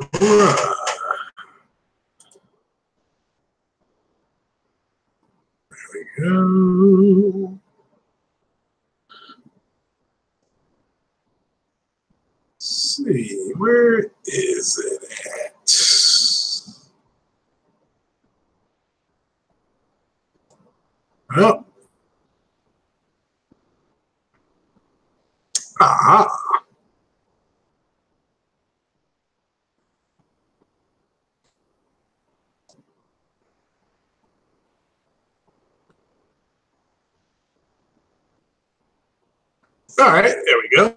Right. There we go. Let's see, where is it at? Oh. Aha. All right, there we go.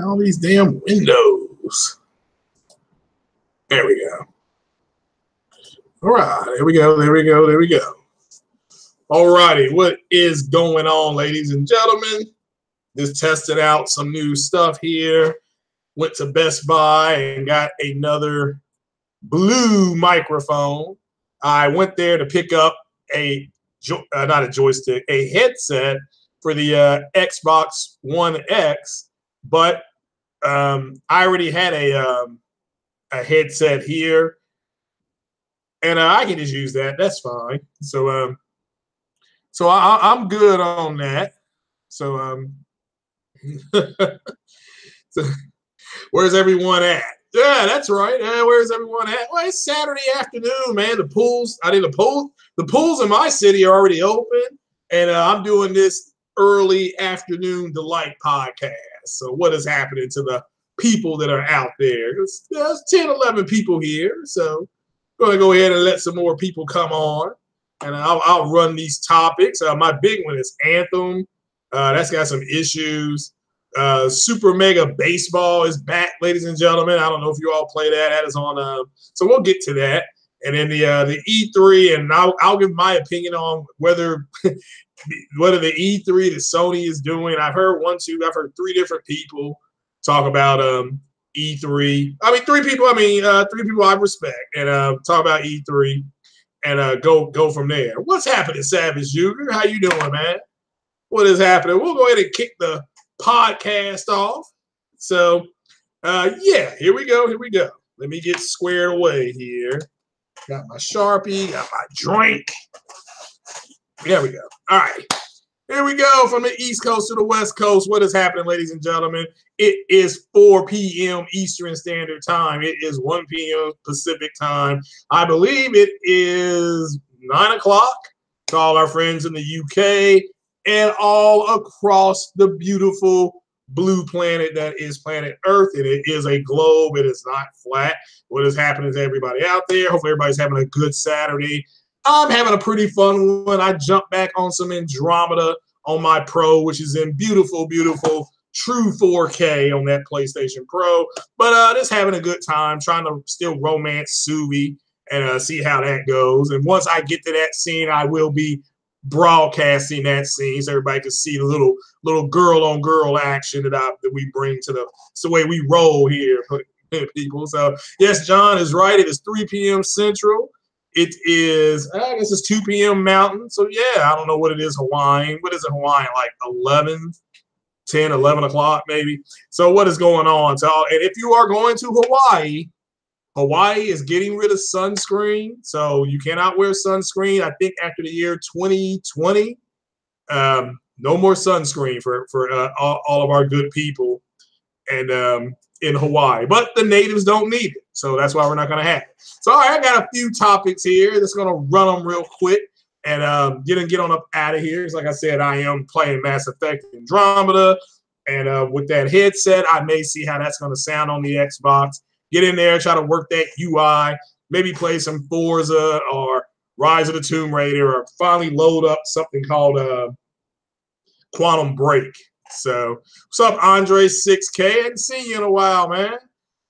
All these damn windows. There we go. All right, there we go, there we go, there we go. All righty, what is going on, ladies and gentlemen? Just tested out some new stuff here. Went to Best Buy and got another blue microphone. I went there to pick up not a joystick, a headset for the Xbox One X, but I already had a headset here, and I can just use that. That's fine. So I'm good on that. So so where's everyone at? Yeah, that's right. Where's everyone at? Well, it's Saturday afternoon, man. The pools in my city are already open, and I'm doing this early afternoon delight podcast. So what is happening to the people that are out there? There's 10, 11 people here. So I'm going to go ahead and let some more people come on, and I'll run these topics. My big one is Anthem. That's got some issues. Super Mega Baseball is back, ladies and gentlemen. I don't know if you all play that. That is on. So we'll get to that. And then the E3, and I'll give my opinion on whether the E3 that Sony is doing. I've heard three different people talk about E3. I mean, three people I respect, and talk about E3 and go from there. What's happening, Savage Junior? How you doing, man? What is happening? We'll go ahead and kick the podcast off. So yeah, here we go. Let me get squared away here. Got my Sharpie, got my drink. There we go. All right. Here we go from the East Coast to the West Coast. What is happening, ladies and gentlemen? It is 4 p.m. Eastern Standard Time. It is 1 p.m. Pacific Time. I believe it is 9 o'clock to all our friends in the UK and all across the beautiful blue planet that is planet Earth. And it is a globe. It is not flat. What is happening to everybody out there? Hopefully everybody's having a good Saturday. I'm having a pretty fun one. I jumped back on some Andromeda on my Pro, which is in beautiful, beautiful, true 4K on that PlayStation Pro. But just having a good time, trying to still romance Suvi and see how that goes. And once I get to that scene, I will be broadcasting that scene so everybody can see the little girl-on-girl action that we bring to it's the way we roll here, people. So, yes, John is right. It is 3 p.m. Central. It is, I guess it's 2 p.m. Mountain. So, yeah, I don't know what it is Hawaiian. What is it Hawaiian? Like 11 o'clock maybe. So what is going on? So, and if you are going to Hawaii is getting rid of sunscreen. So you cannot wear sunscreen. I think after the year 2020, no more sunscreen for all of our good people and in Hawaii. But the natives don't need it. So that's why we're not going to have it. So, all right, I got a few topics here. Just going to run them real quick and get on up out of here. Like I said, I am playing Mass Effect Andromeda. And with that headset, I may see how that's going to sound on the Xbox. Get in there, try to work that UI, maybe play some Forza or Rise of the Tomb Raider, or finally load up something called Quantum Break. So, what's up, Andre 6K? Hadn't seen you in a while, man.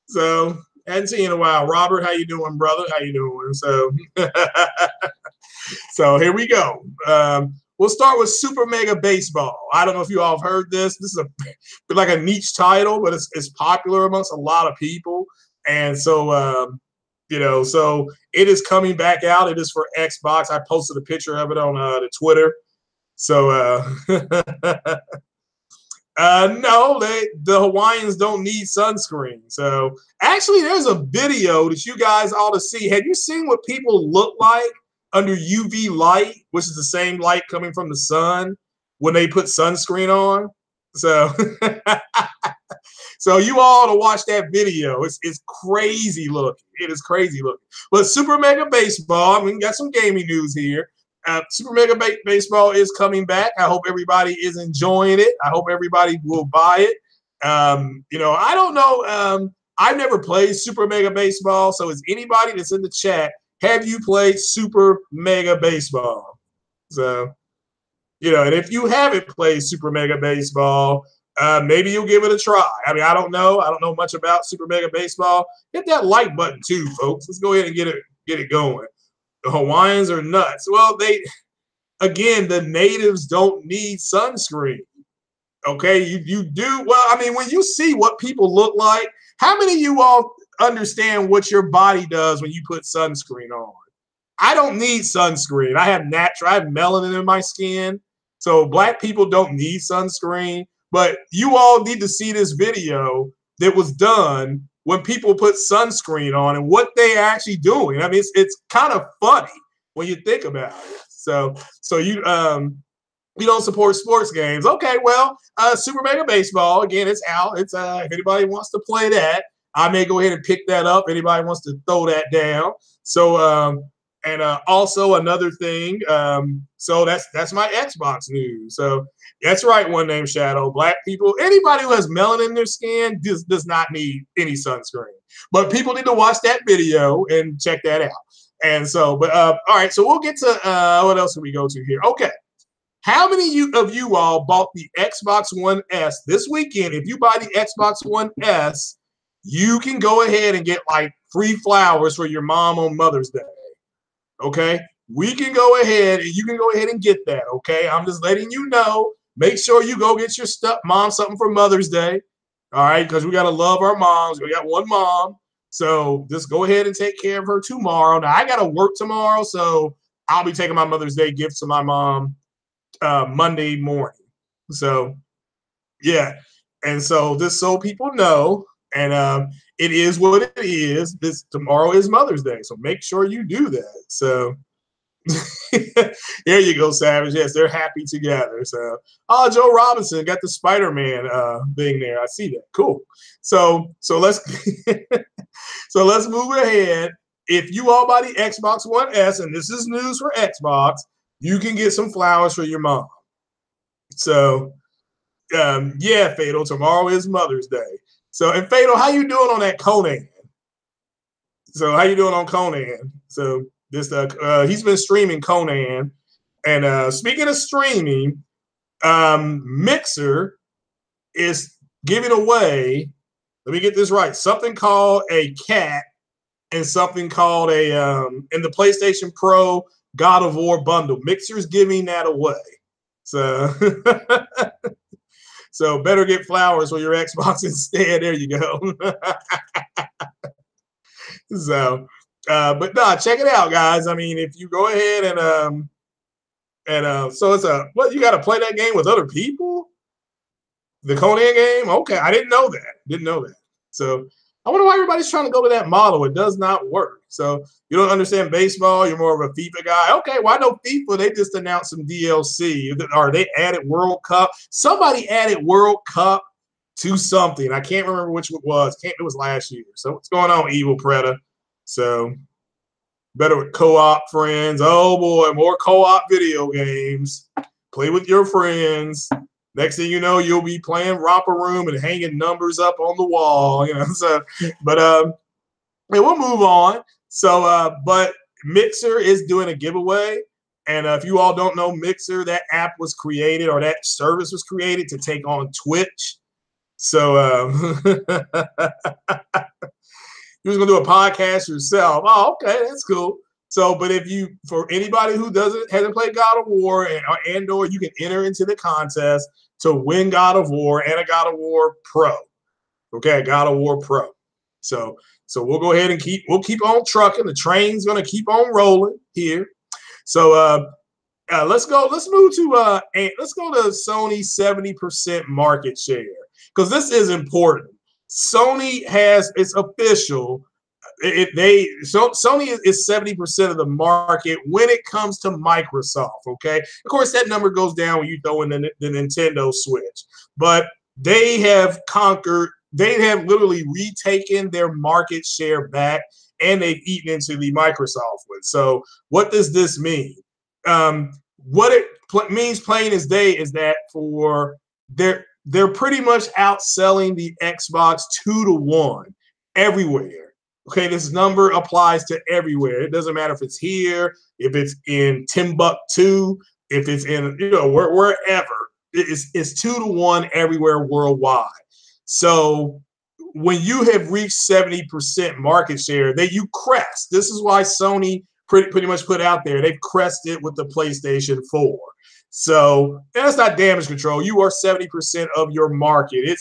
So, hadn't seen you in a while. Robert, how you doing, brother? How you doing? So, so here we go. We'll start with Super Mega Baseball. I don't know if you all have heard this. This is like a niche title, but it's popular amongst a lot of people. And so, so it is coming back out. It is for Xbox. I posted a picture of it on the Twitter. So No, the Hawaiians don't need sunscreen. So actually, there's a video that you guys ought to see. Have you seen what people look like under UV light, which is the same light coming from the sun when they put sunscreen on? So, so you all ought to watch that video. It's crazy looking. It is crazy looking. But Super Mega Baseball, I mean, got some gaming news here. Super Mega Baseball is coming back. I hope everybody is enjoying it. I hope everybody will buy it. You know, I don't know. I've never played Super Mega Baseball. So is anybody that's in the chat, have you played Super Mega Baseball? So, you know, and if you haven't played Super Mega Baseball, maybe you'll give it a try. I mean, I don't know. I don't know much about Super Mega Baseball. Hit that like button too, folks. Let's go ahead and get it going. The Hawaiians are nuts. Well, again, the natives don't need sunscreen. Okay, you do. Well, I mean, when you see what people look like, how many of you all understand what your body does when you put sunscreen on? I don't need sunscreen. I have melanin in my skin. So black people don't need sunscreen. But you all need to see this video that was done when people put sunscreen on and what they're actually doing. I mean, it's kind of funny when you think about it. So you don't support sports games. Okay, well, Super Mega Baseball, again, it's out. It's if anybody wants to play that, I may go ahead and pick that up. Anybody wants to throw that down. So and also another thing, so that's my Xbox news. So that's right, one name Shadow. Black people, anybody who has melanin in their skin does not need any sunscreen. But people need to watch that video and check that out. And so, but all right, so we'll get to what else can we go to here? Okay. How many of you all bought the Xbox One S this weekend? If you buy the Xbox One S, you can go ahead and get like free flowers for your mom on Mother's Day. Okay, we can go ahead and you can go ahead and get that. Okay, I'm just letting you know. Make sure you go get your mom something for Mother's Day. All right, because we gotta love our moms. We got one mom, so just go ahead and take care of her tomorrow. Now I gotta work tomorrow, so I'll be taking my Mother's Day gift to my mom Monday morning. So yeah, and so just so people know, and it is what it is. This tomorrow is Mother's Day, so make sure you do that. So there you go, Savage. Yes, they're happy together. So Joe Robinson got the Spider-Man thing there. I see that. Cool. So let's so let's move ahead. If you all buy the Xbox One S, and this is news for Xbox, you can get some flowers for your mom. So yeah, Fatal, tomorrow is Mother's Day. So, and Fatal, how you doing on that Conan? So how you doing on Conan? So this he's been streaming Conan. And speaking of streaming, Mixer is giving away, let me get this right, something called a cat and something called a in the PlayStation Pro God of War bundle. Mixer's giving that away. So so better get flowers for your Xbox instead. There you go. So but no, check it out, guys. I mean, if you go ahead and so it's what, you got to play that game with other people? The Conan game? Okay, I didn't know that. Didn't know that. So I wonder why everybody's trying to go to that model. It does not work. So you don't understand baseball. You're more of a FIFA guy. Okay, well, I know FIFA. They just announced some DLC, or they added World Cup. Somebody added World Cup to something. I can't remember which it was. It was last year. So what's going on, Evil Predator? So better with co-op friends. Oh boy, more co-op video games. Play with your friends. Next thing you know, you'll be playing Romper Room and hanging numbers up on the wall, you know. So, but we'll move on. So, but Mixer is doing a giveaway, and if you all don't know Mixer, that app was created, or that service was created to take on Twitch. So, you was gonna do a podcast yourself. Oh, okay, that's cool. So, but if you, for anybody who hasn't played God of War or you can enter into the contest to win God of War and a God of War Pro. Okay, God of War Pro. So we'll go ahead and keep on trucking. The train's gonna keep on rolling here. So let's go. Let's move to let's go to Sony 70% market share, because this is important. Sony has, it's official. Sony is 70% of the market when it comes to Microsoft. Okay, of course that number goes down when you throw in the Nintendo Switch, but they have conquered. They have literally retaken their market share back, and they've eaten into the Microsoft one. So what does this mean? What it means, plain as day, is that for they're pretty much outselling the Xbox 2-1 everywhere. Okay, this number applies to everywhere. It doesn't matter if it's here, if it's in Timbuktu, if it's in wherever. It's 2-1 everywhere worldwide. So when you have reached 70% market share, that you crest. This is why Sony pretty much put out there, they've crested with the PlayStation 4. So that's not damage control. You are 70% of your market.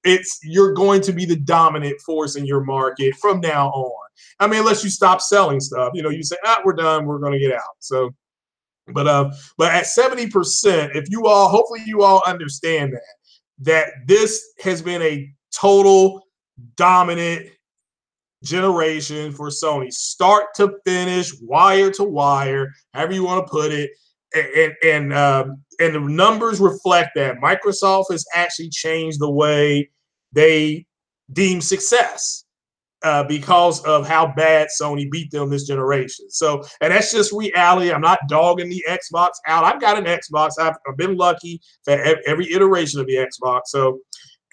It's you're going to be the dominant force in your market from now on. I mean, unless you stop selling stuff, you say, we're done, we're going to get out. So, but at 70%, if you all, hopefully you all understand that this has been a total dominant generation for Sony, start to finish, wire to wire, however you want to put it, and the numbers reflect that. Microsoft has actually changed the way they deem success because of how bad Sony beat them this generation. So, and that's just reality. I'm not dogging the Xbox out. I've got an Xbox. I've been lucky for every iteration of the Xbox. So.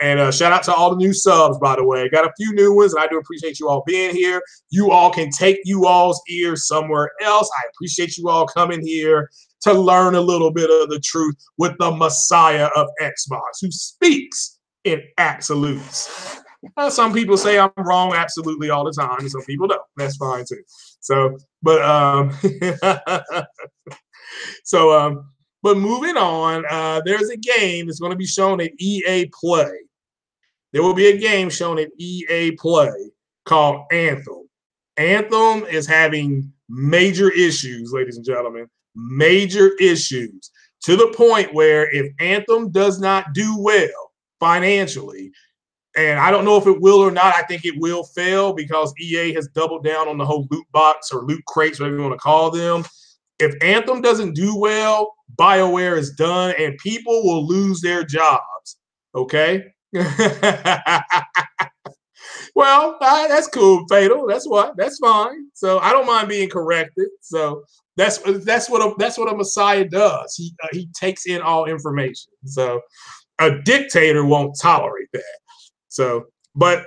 And shout out to all the new subs, by the way. Got a few new ones, and I do appreciate you all being here. You all can take you all's ears somewhere else. I appreciate you all coming here to learn a little bit of the truth with the Messiah of Xbox, who speaks in absolutes. Some people say I'm wrong absolutely all the time, and some people don't. That's fine too. So, but but moving on, there's a game that's going to be shown at EA Play. There will be a game shown at EA Play called Anthem. Anthem is having major issues, ladies and gentlemen, major issues, to the point where if Anthem does not do well financially, and I don't know if it will or not, I think it will fail because EA has doubled down on the whole loot box or loot crates, whatever you want to call them. If Anthem doesn't do well, BioWare is done and people will lose their jobs. Okay? Well, that's cool, Fatal. That's fine. So I don't mind being corrected. So that's what a Messiah does. He takes in all information. So a dictator won't tolerate that. So, but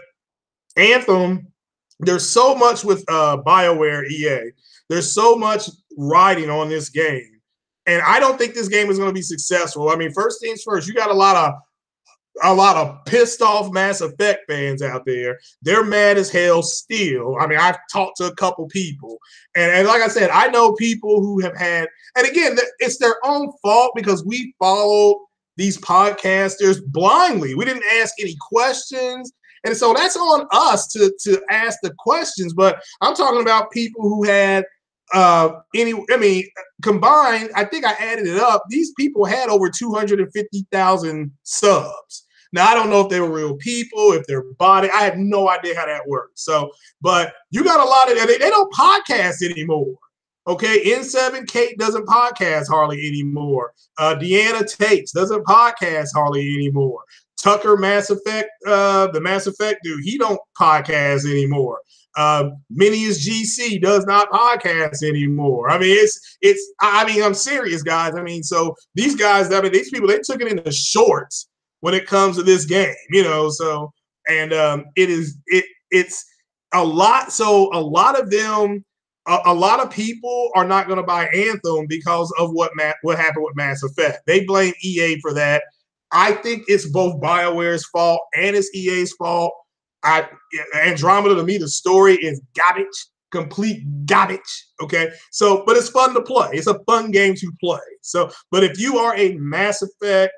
Anthem, there's so much with BioWare EA. There's so much riding on this game, and I don't think this game is going to be successful. I mean, first things first, you got a lot of pissed off Mass Effect fans out there. They're mad as hell still. I mean, I've talked to a couple people, and like I said, I know people who have had, and again, it's their own fault because we followed these podcasters blindly. We didn't ask any questions. And so that's on us to ask the questions. But I'm talking about people who had combined, I think I added it up. These people had over 250,000 subs. Now, I don't know if they were real people, if they're body. I have no idea how that works. So, but you got a lot of, they don't podcast anymore. Okay, N7 Kate doesn't podcast hardly anymore. Deanna Tates doesn't podcast hardly anymore. Tucker Mass Effect, the Mass Effect dude, he don't podcast anymore. Minius GC does not podcast anymore. I mean, I'm serious, guys. I mean, so these guys, these people, they took it into shorts when it comes to this game, so, and it's a lot. So a lot of them, a lot of people are not going to buy Anthem because of what happened with Mass Effect. They blame EA for that. I think it's both BioWare's fault and it's EA's fault. Andromeda, to me, the story is garbage, complete garbage. Okay, so but it's fun to play. It's a fun game to play. So, but if you are a Mass Effect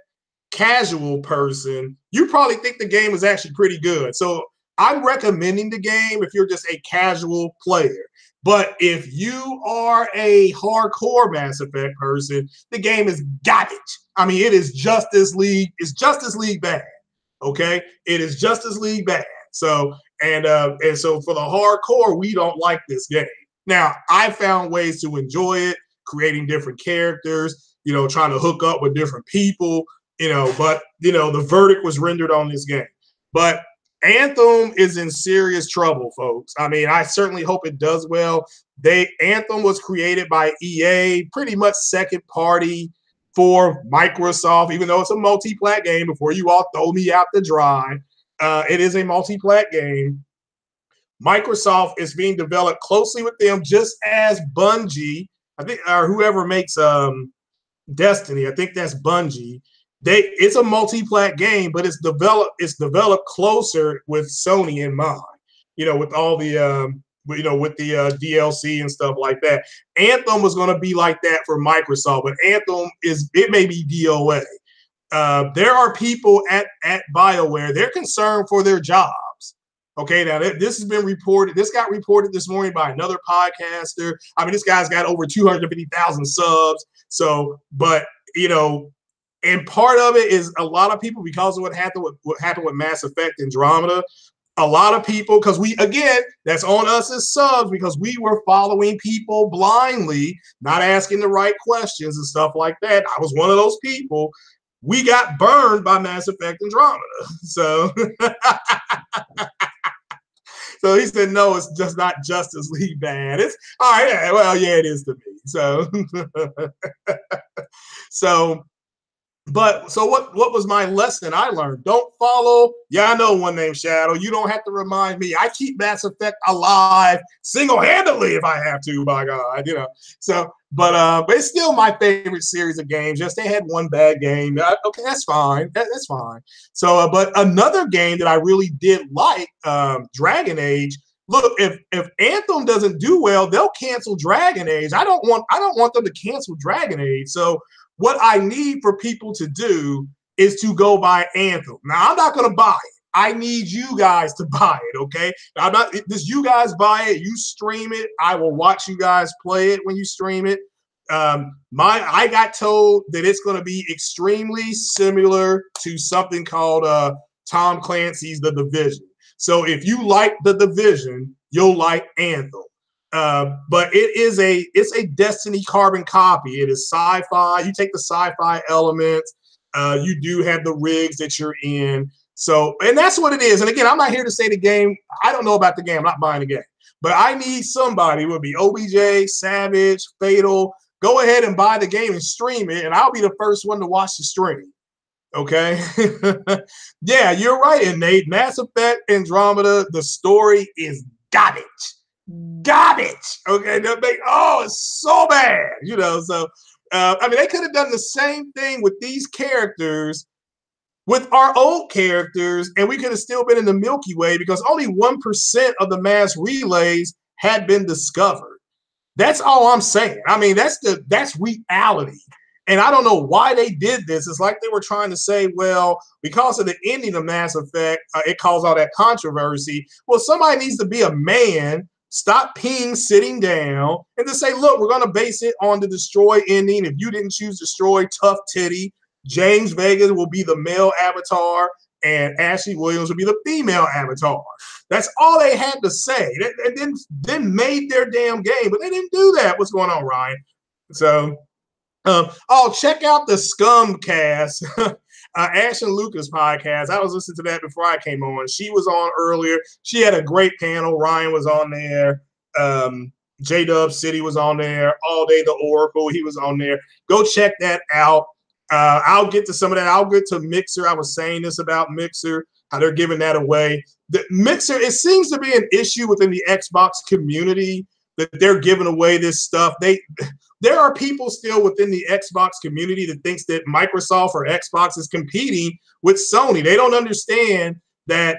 casual person, you probably think the game is actually pretty good. So I'm recommending the game if you're just a casual player. But if you are a hardcore Mass Effect person, the game is garbage. I mean, it is Justice League. It's Justice League bad. Okay, it is Justice League bad. So and so for the hardcore, we don't like this game. Now, I found ways to enjoy it, creating different characters, trying to hook up with different people, but the verdict was rendered on this game. But Anthem is in serious trouble, folks. I mean, I certainly hope it does well. Anthem was created by EA, pretty much second party for Microsoft, even though it's a multi-plat game. Before you all throw me out the dry, it is a multi-plat game. Microsoft is being developed closely with them, just as Bungie, I think, or whoever makes Destiny. I think that's Bungie. It's a multi-plat game, but it's developed closer with Sony in mind. With all the with the DLC and stuff like that. Anthem was going to be like that for Microsoft, but Anthem it may be DOA. There are people at BioWare. They're concerned for their jobs. Okay, now this has been reported. This got reported this morning by another podcaster. I mean, this guy's got over 250,000 subs. So, but and part of it is a lot of people, because of what happened with Mass Effect Andromeda. A lot of people, because that's on us as subs, because we were following people blindly, not asking the right questions and stuff like that. I was one of those people. We got burned by Mass Effect Andromeda. So, so he said, no, it's just not Justice League bad. It's all right. Yeah, well, yeah, it is to me. So, so what was my lesson I learned? Don't follow. Yeah, I know one named Shadow. You don't have to remind me. I keep Mass Effect alive single-handedly if I have to, by God, So, but it's still my favorite series of games. Just they had one bad game. Okay, that's fine. That's fine. So, but another game that I really did like, Dragon Age. Look, if Anthem doesn't do well, they'll cancel Dragon Age. I don't want them to cancel Dragon Age. So what I need for people to do is to go buy Anthem. Now, I'm not going to buy it. I need you guys to buy it, okay? I'm not just you guys buy it, you stream it. I will watch you guys play it when you stream it. I got told that it's going to be extremely similar to something called Tom Clancy's The Division. So if you like The Division, you'll like Anthem. But it's a Destiny carbon copy. It is sci-fi. You take the sci-fi elements. You do have the rigs that you're in. So, and that's what it is. And again, I'm not here to say the game. I don't know about the game. I'm not buying the game. But I need somebody. It would be OBJ, Savage, Fatal. Go ahead and buy the game and stream it, and I'll be the first one to watch the stream. Okay? Yeah, you're right, and Nate. Mass Effect Andromeda, the story is garbage. Okay, it's so bad, So, I mean, they could have done the same thing with these characters, with our old characters, and we could have still been in the Milky Way because only 1% of the mass relays had been discovered. That's all I'm saying. I mean, that's reality. And I don't know why they did this. It's like they were trying to say, well, because of the ending of Mass Effect, it caused all that controversy. Well, somebody needs to be a man, stop peeing sitting down, and to say, look, we're going to base it on the Destroy ending. If you didn't choose Destroy, tough titty. James Vegas will be the male avatar, and Ashley Williams will be the female avatar. That's all they had to say. They then made their damn game, but they didn't do that. What's going on, Ryan? So, check out the Scumcast, Ash and Lucas podcast. I was listening to that before I came on. She was on earlier. She had a great panel. Ryan was on there. J-Dub City was on there. All Day the Oracle, he was on there. Go check that out. I'll get to some of that. I'll get to Mixer. I was saying this about Mixer, how they're giving that away. The Mixer, it seems to be an issue within the Xbox community that they're giving away this stuff. There are people still within the Xbox community that thinks that Microsoft or Xbox is competing with Sony. They don't understand that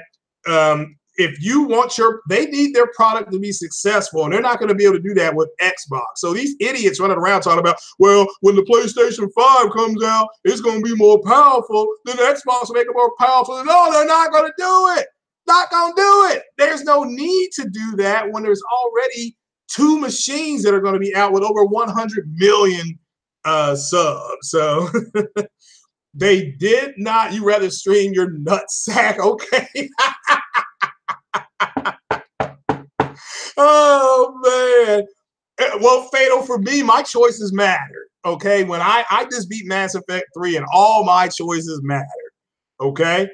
if you want they need their product to be successful, and they're not going to be able to do that with Xbox. So these idiots running around talking about, well, when the PlayStation 5 comes out, it's going to be more powerful, then the Xbox will make it more powerful. No, they're not going to do it. Not going to do it. There's no need to do that when there's already 2 machines that are going to be out with over 100 million subs. So they did not. You rather stream your nutsack, okay? Oh man. Well, Fatal, for me, my choices matter. Okay, when I just beat Mass Effect 3, and all my choices matter. Okay,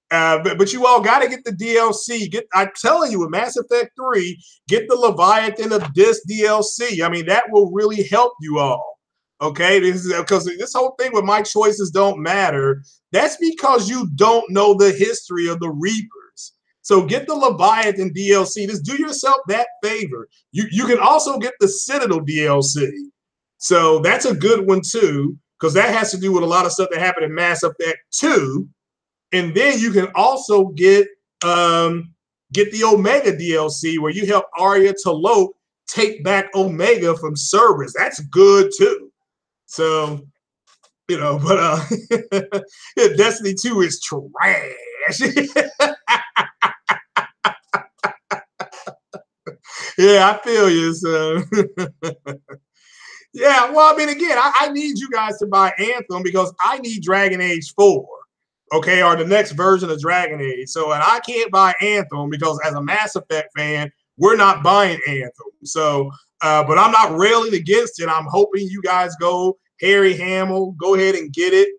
but you all got to get the DLC. I'm telling you, with Mass Effect 3, get the Leviathan of this DLC. I mean, that will really help you all. Okay, this is because this whole thing with my choices don't matter. That's because you don't know the history of the Reapers. So get the Leviathan DLC. Just do yourself that favor. You can also get the Citadel DLC. So that's a good one too, because that has to do with a lot of stuff that happened in Mass Effect 2. And then you can also get the Omega DLC, where you help Arya Talope take back Omega from Cerberus. That's good too. So, you know, but Destiny 2 is trash. Yeah, I feel you. So yeah, well, I mean, again, I need you guys to buy Anthem because I need Dragon Age 4, okay, or the next version of Dragon Age. So, and I can't buy Anthem because as a Mass Effect fan, we're not buying Anthem. So, but I'm not railing against it. I'm hoping you guys go Harry Hamill, go ahead and get it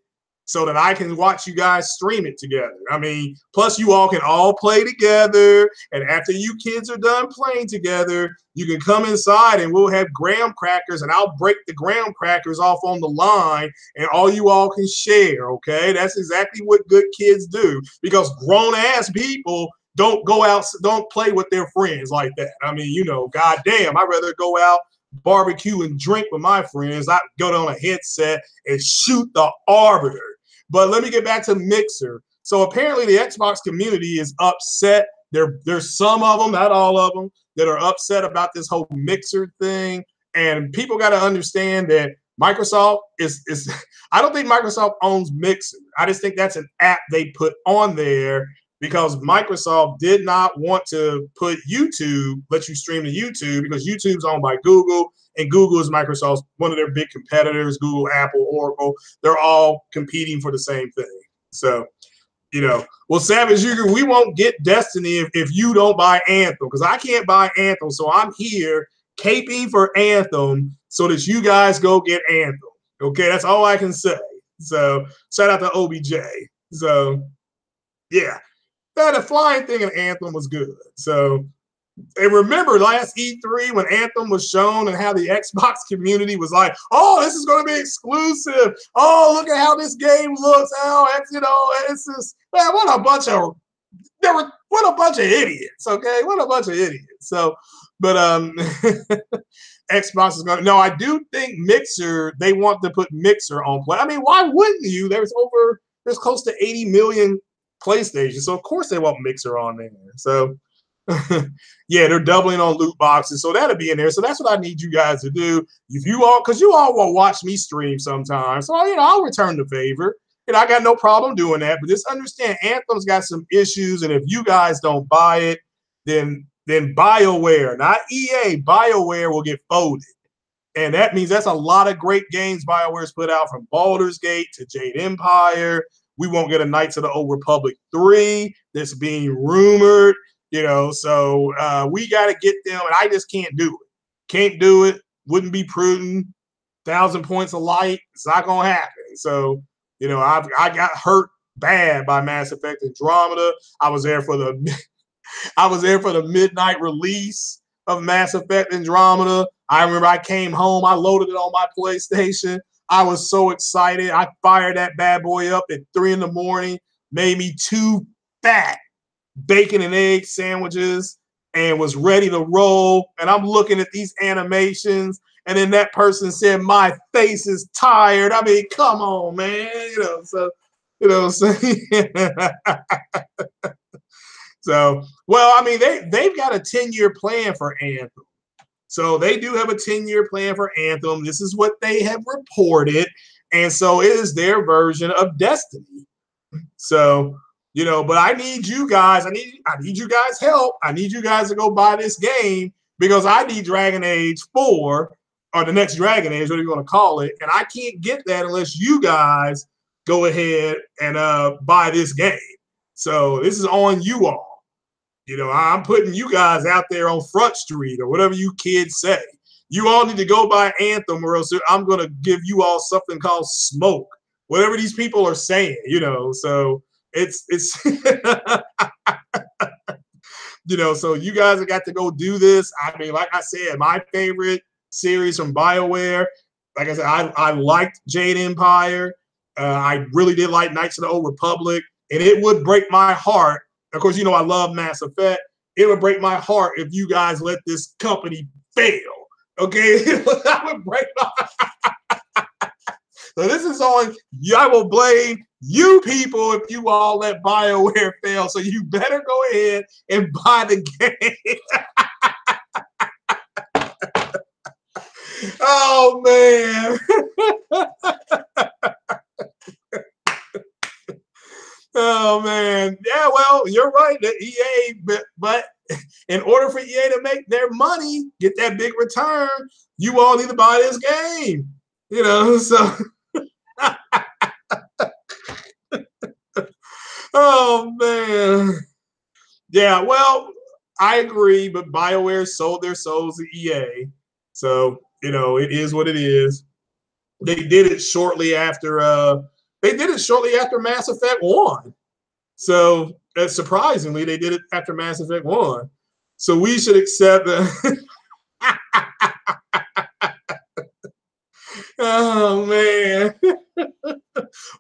so that I can watch you guys stream it together. I mean, plus you all can all play together. And after you kids are done playing together, you can come inside and we'll have graham crackers, and I'll break the graham crackers off on the line and all you all can share, okay? That's exactly what good kids do, because grown-ass people don't go out, don't play with their friends like that. I mean, you know, goddamn, I'd rather go out, barbecue and drink with my friends. I go on a headset and shoot the Arbiter. But let me get back to Mixer. So apparently the Xbox community is upset. There's some of them, not all of them, that are upset about this whole Mixer thing. And people got to understand that Microsoft is I don't think Microsoft owns Mixer. I just think that's an app they put on there because Microsoft did not want to put YouTube, let you stream to YouTube, because YouTube's owned by Google, and Google is Microsoft's one of their big competitors. Google, Apple, Oracle, they're all competing for the same thing. So, you know, well, Savage Yuger, we won't get Destiny if you don't buy Anthem, because I can't buy Anthem. So I'm here caping for Anthem so that you guys go get Anthem. Okay, that's all I can say. So shout out to OBJ. So yeah. The flying thing in Anthem was good. So, and remember last E3 when Anthem was shown and how the Xbox community was like, oh, this is going to be exclusive. Oh, look at how this game looks. Oh, you know, it's just, man, what a bunch of idiots, okay? What a bunch of idiots. So, but Xbox is going to, no, I do think Mixer, they want to put Mixer on play. I mean, why wouldn't you? There's close to 80 million PlayStation, so of course they want Mixer on there. So yeah, they're doubling on loot boxes, so that'll be in there. So that's what I need you guys to do. If you all, because you all will watch me stream sometimes, so you know I'll return the favor. You know, I got no problem doing that, but just understand Anthem's got some issues, and if you guys don't buy it, then BioWare, not EA, BioWare will get folded. And that means that's a lot of great games BioWare's put out, from Baldur's Gate to Jade Empire. We won't get a Knights of the Old Republic 3 that's being rumored, you know, so we got to get them, and I just can't do it. Can't do it. Wouldn't be prudent. 1,000 points of light. It's not going to happen. So, you know, I got hurt bad by Mass Effect Andromeda. I was there for the midnight release of Mass Effect Andromeda. I remember I came home. I loaded it on my PlayStation. I was so excited. I fired that bad boy up at 3 in the morning, made me 2 fat bacon and egg sandwiches, and was ready to roll. And I'm looking at these animations, and then that person said, my face is tired. I mean, come on, man. You know, so, you know what I'm saying? So, well, I mean, they've got a 10-year plan for Anthem. So they do have a 10-year plan for Anthem. This is what they have reported. And so it is their version of Destiny. So, you know, but I need you guys. I need you guys' help. I need you guys to go buy this game, because I need Dragon Age 4 or the next Dragon Age, whatever you want to call it, and I can't get that unless you guys go ahead and buy this game. So this is on you all. You know, I'm putting you guys out there on Front Street or whatever you kids say. You all need to go buy Anthem, or else I'm going to give you all something called smoke. Whatever these people are saying, you know. So it's you know, so you guys have got to go do this. I mean, like I said, my favorite series from BioWare, like I said, I liked Jade Empire. I really did like Knights of the Old Republic, and it would break my heart. Of course, you know I love Mass Effect. It would break my heart if you guys let this company fail. Okay, that would break my heart. So this is on. I will blame you people if you all let BioWare fail. So you better go ahead and buy the game. Oh man. Oh man. Yeah, well, you're right. The EA, but in order for EA to make their money, get that big return, you all need to buy this game. You know, so oh man. Yeah, well, I agree, but BioWare sold their souls to EA. So, you know, it is what it is. They did it shortly after Mass Effect 1. So, surprisingly, they did it after Mass Effect 1. So we should accept that. Oh man.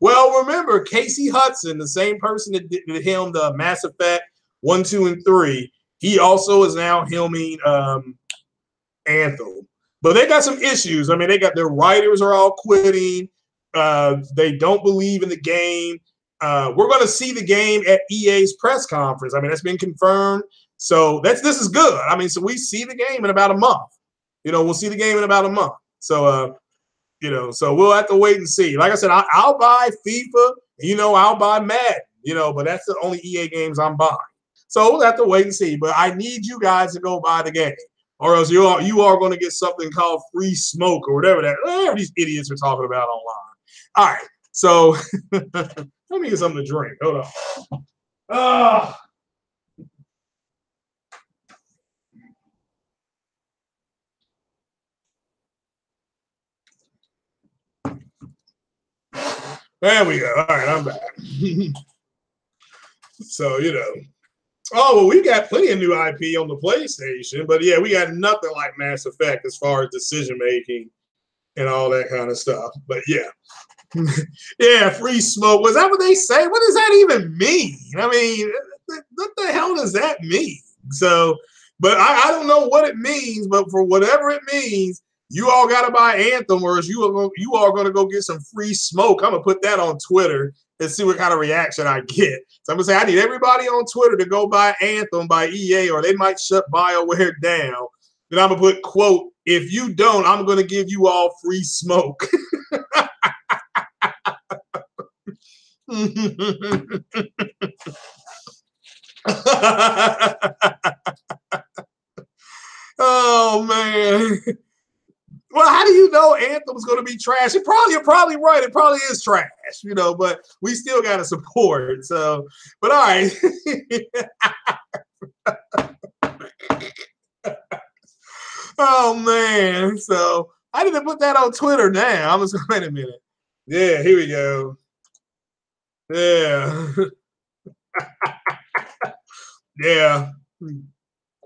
Well, remember Casey Hudson, the same person that did helm the Mass Effect 1, 2, and 3. He also is now helming Anthem. But they got some issues. I mean, they got their writers are all quitting. They don't believe in the game. We're going to see the game at EA's press conference. I mean, that's been confirmed. So this is good. I mean, so we see the game in about a month. You know, we'll see the game in about a month. So, you know, so we'll have to wait and see. Like I said, I'll buy FIFA. You know, I'll buy Madden. You know, but that's the only EA games I'm buying. So we'll have to wait and see. But I need you guys to go buy the game, or else you are going to get something called free smoke or whatever these idiots are talking about online. All right, so let me get something to drink. Hold on. There we go. All right, I'm back. So, you know. Oh, well, we got plenty of new IP on the PlayStation, but yeah, we got nothing like Mass Effect as far as decision making and all that kind of stuff. But yeah. Yeah, free smoke. Was that what they say? What does that even mean? I mean, what the hell does that mean? So, but I don't know what it means, but for whatever it means, you all got to buy Anthem, or you are going to go get some free smoke. I'm going to put that on Twitter and see what kind of reaction I get. So I'm going to say I need everybody on Twitter to go buy Anthem by EA, or they might shut BioWare down. Then I'm going to put, quote, if you don't, I'm going to give you all free smoke. Oh man. Well, how do you know Anthem's going to be trash? You're probably right. It probably is trash, you know, but we still got to support it. So, but all right. Oh man. So I need to put that on Twitter now. I'm just going to wait a minute. Yeah, here we go. Yeah. Yeah.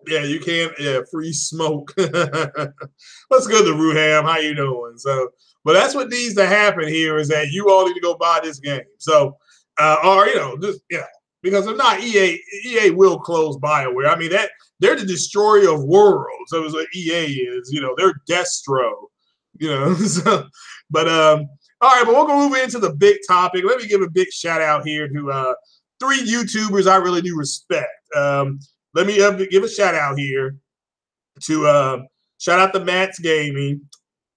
Yeah, you can't. Yeah, free smoke. What's good, the Ruham? How you doing? So, but that's what needs to happen here is that you all need to go buy this game. So, or you know, just because if not, EA will close BioWare. I mean that they're the destroyer of worlds. That was what EA is. You know, they're Destro. You know, so, but all right, but we're gonna move into the big topic. Let me give a big shout out here to 3 YouTubers I really do respect. Let me give a shout out here to shout out to Matt's Gaming,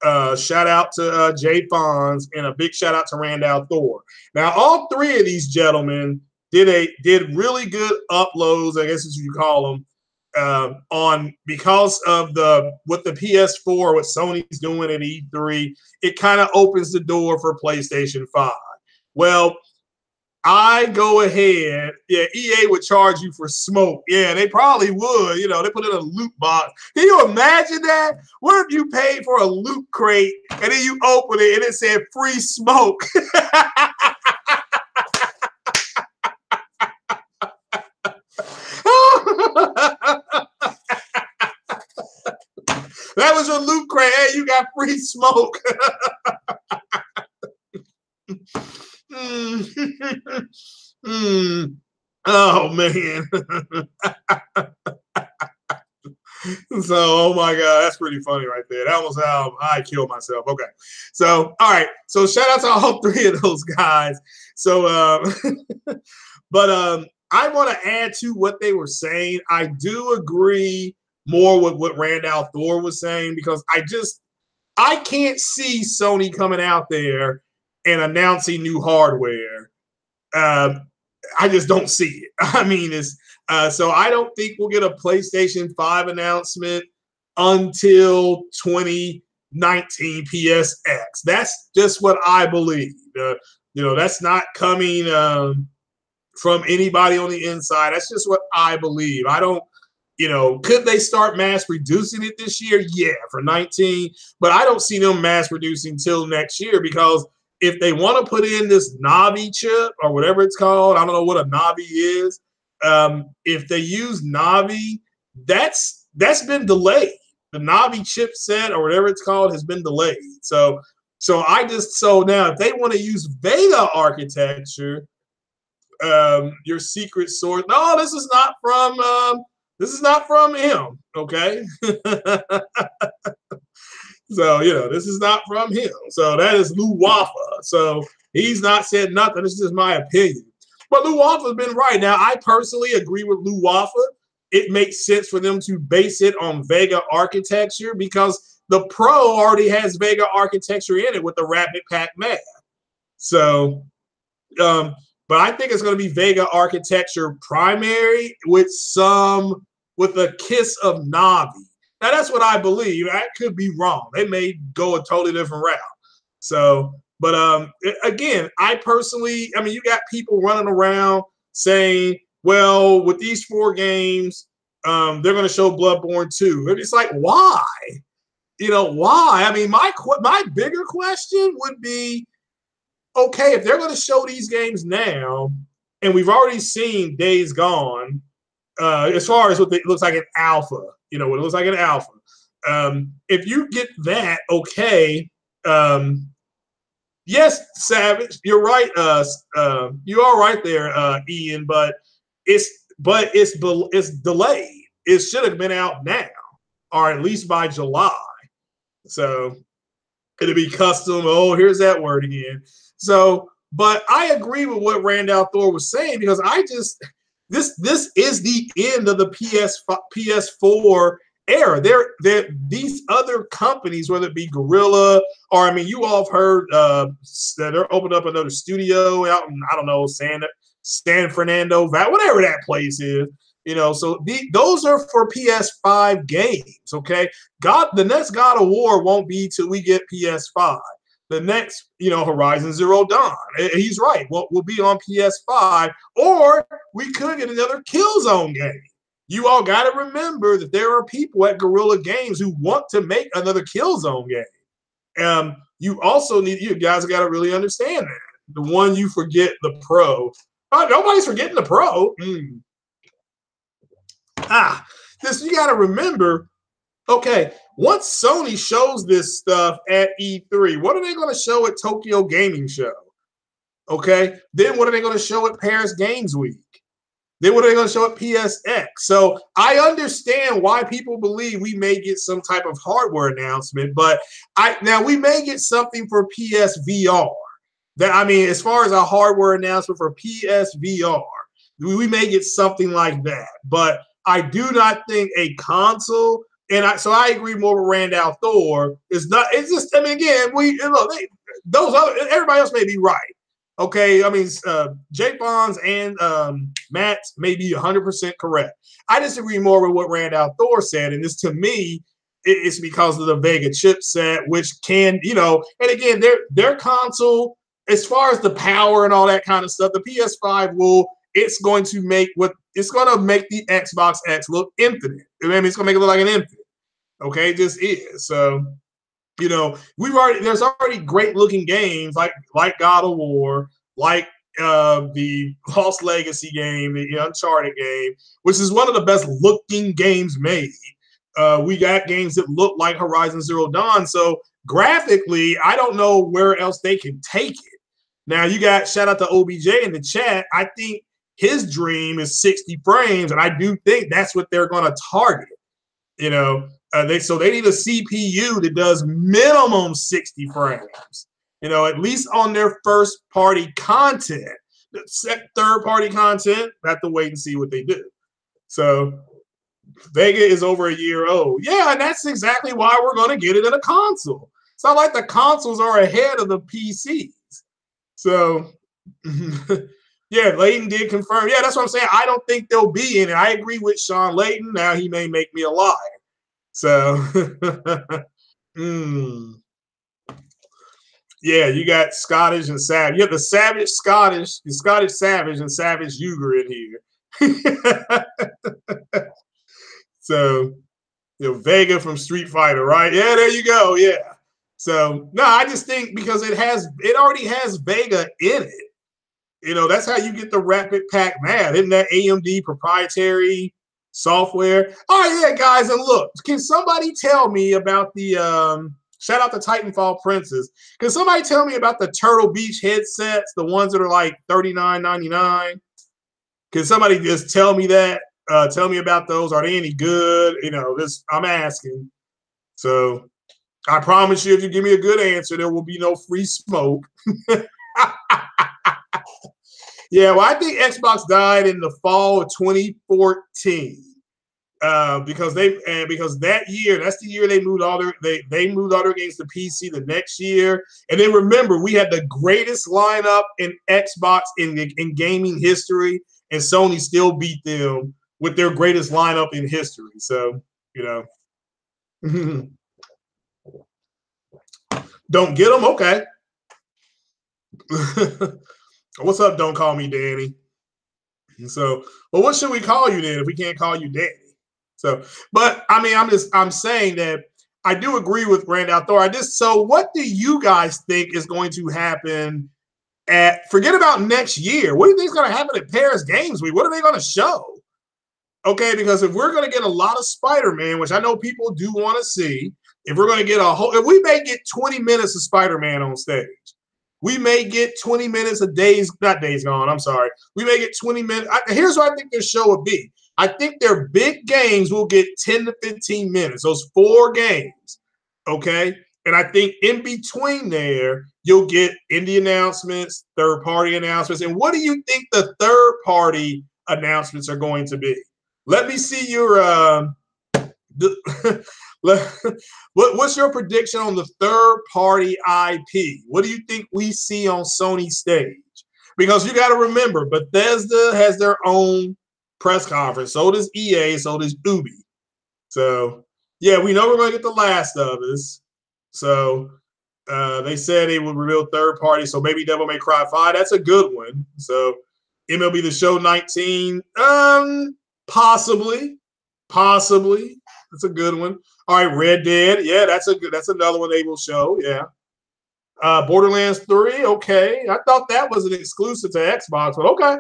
shout out to Jay Fonz, and a big shout out to Randall Thor. Now, all 3 of these gentlemen did really good uploads, I guess as you call them, on because of what the PS4, what Sony's doing at E3, it kind of opens the door for PlayStation 5. Well, I go ahead. Yeah, EA would charge you for smoke. Yeah, they probably would. You know, they put it in a loot box. Can you imagine that? What if you paid for a loot crate and then you open it and it said free smoke? That was your loot crate. Hey, you got free smoke. Oh man. So, oh my God, that's pretty funny right there. That was how I killed myself. Okay. So, all right. So shout out to all three of those guys. So, but I want to add to what they were saying. I do agree more with what Randall Thor was saying, because I can't see Sony coming out there and announcing new hardware. I just don't see it. I mean, so I don't think we'll get a PlayStation 5 announcement until 2019 PSX. That's just what I believe. That's not coming from anybody on the inside. That's just what I believe. I don't, could they start mass producing it this year? Yeah, for 19. But I don't see them mass producing till next year, because if they want to put in this Navi chip or whatever it's called, I don't know what a Navi is. If they use Navi, that's been delayed. The Navi chipset or whatever it's called has been delayed. So now if they want to use Vega architecture, your secret source. No, this is not from him. Okay. So, this is not from him. So that is Lou Wafa. So he's not said nothing. This is just my opinion. But Lou Wafa's been right. Now, I personally agree with Lou Wafa. It makes sense for them to base it on Vega architecture, because the Pro already has Vega architecture in it with the Rapid Pack Math. So, but I think it's going to be Vega architecture primary with a kiss of Navi. Now, that's what I believe. I could be wrong. They may go a totally different route. So, but again, I personally, you got people running around saying, well, with these 4 games, they're going to show Bloodborne 2. It's like, why? Why? My bigger question would be, okay, if they're going to show these games now, and we've already seen Days Gone, as far as what it looks like an alpha, what it looks like an alpha. If you get that, okay. Yes, Savage, you're right. You are right there, Ian. But it's delayed. It should have been out now, or at least by July. So it'll be custom. Oh, here's that word again. So, but I agree with what Randall Thor was saying, because this is the end of the PS4 era. These other companies, whether it be Guerrilla or, you all have heard that they're opening up another studio out in, I don't know, San Fernando, whatever that place is. So those are for PS5 games. Okay, the next God of War won't be till we get PS5. The next, Horizon Zero Dawn. He's right. We'll be on PS5, or we could get another Killzone game. You all got to remember that there are people at Guerrilla Games who want to make another Killzone game. You guys got to really understand that. The one you forget, the Pro. Nobody's forgetting the Pro. You got to remember. Okay, once Sony shows this stuff at E3, what are they going to show at Tokyo Gaming Show? Okay, then what are they going to show at Paris Games Week? Then what are they going to show at PSX? So I understand why people believe we may get some type of hardware announcement, but now we may get something for PSVR. As far as a hardware announcement for PSVR, we may get something like that. But I do not think a console. So I agree more with Randall Thor. It's just, again, everybody else may be right. Okay, I mean, Jake Bonds and Matt may be 100% correct. I disagree more with what Randall Thor said, and this to me, it's because of the Vega chipset, which can, you know, and again, their console, as far as the power and all that kind of stuff, the PS5 it's going to make the Xbox X look infinite. I mean, it's going to make it look like an infinite. Okay, it just is. So, you know, there's already great looking games like God of War, like the Lost Legacy game, the Uncharted game, which is one of the best looking games made. We got games that look like Horizon Zero Dawn. So graphically, I don't know where else they can take it. Now you got shout out to OBJ in the chat. I think his dream is 60 frames, and I do think that's what they're going to target. You know, they need a CPU that does minimum 60 frames. You know, at least on their first party content. Third party content, I have to wait and see what they do. So Vega is over a year old. Yeah, and that's exactly why we're going to get it in a console. It's not like the consoles are ahead of the PCs. So, yeah, Layton did confirm. Yeah, that's what I'm saying. I don't think they'll be in it. I agree with Sean Layton. Now he may make me a liar. So, yeah, you got Scottish and Savage. You have the Savage Scottish, the Scottish Savage, and Savage Uger in here. So, you know, Vega from Street Fighter, right? Yeah, there you go. Yeah. So, no, I just think because it already has Vega in it. You know, that's how you get the Rapid Pack math. Isn't that AMD proprietary software? Oh, yeah, guys. And look, can somebody tell me about the shout out to Titanfall Princess? Can somebody tell me about the Turtle Beach headsets, the ones that are like $39.99? Can somebody just tell me that? Tell me about those. Are they any good? You know, I'm asking. So I promise you, if you give me a good answer, there will be no free smoke. Yeah, well, I think Xbox died in the fall of 2014 because that year, that's the year they moved all their games to PC the next year. And then remember, we had the greatest lineup in Xbox in gaming history, and Sony still beat them with their greatest lineup in history. So, you know, don't get them, okay. What's up? Don't call me Danny. So, well, what should we call you then if we can't call you Danny? So, but I mean, I'm saying that I do agree with Randall Thor. So what do you guys think is going to happen forget about next year. What do you think is going to happen at Paris Games Week? What are they going to show? Okay, because if we're going to get a lot of Spider-Man, which I know people do want to see, if we're going to get if we may get 20 minutes of Spider-Man on stage. We may get 20 minutes of not Days Gone, I'm sorry. We may get 20 minutes. Here's what I think their show would be. I think their big games will get 10 to 15 minutes, those 4 games, okay? And I think in between there, you'll get indie announcements, third-party announcements. And what do you think the third-party announcements are going to be? Let me see your what's your prediction on the third-party IP? What do you think we see on Sony stage? Because you got to remember, Bethesda has their own press conference. So does EA. So does Ubi. So, yeah, we know we're going to get The Last of Us. So they said they would reveal third-party. So maybe Devil May Cry 5. That's a good one. So MLB The Show 19. Possibly. That's a good one. All right, Red Dead. Yeah, that's another one they will show. Yeah. Borderlands 3. Okay. I thought that was an exclusive to Xbox, but okay.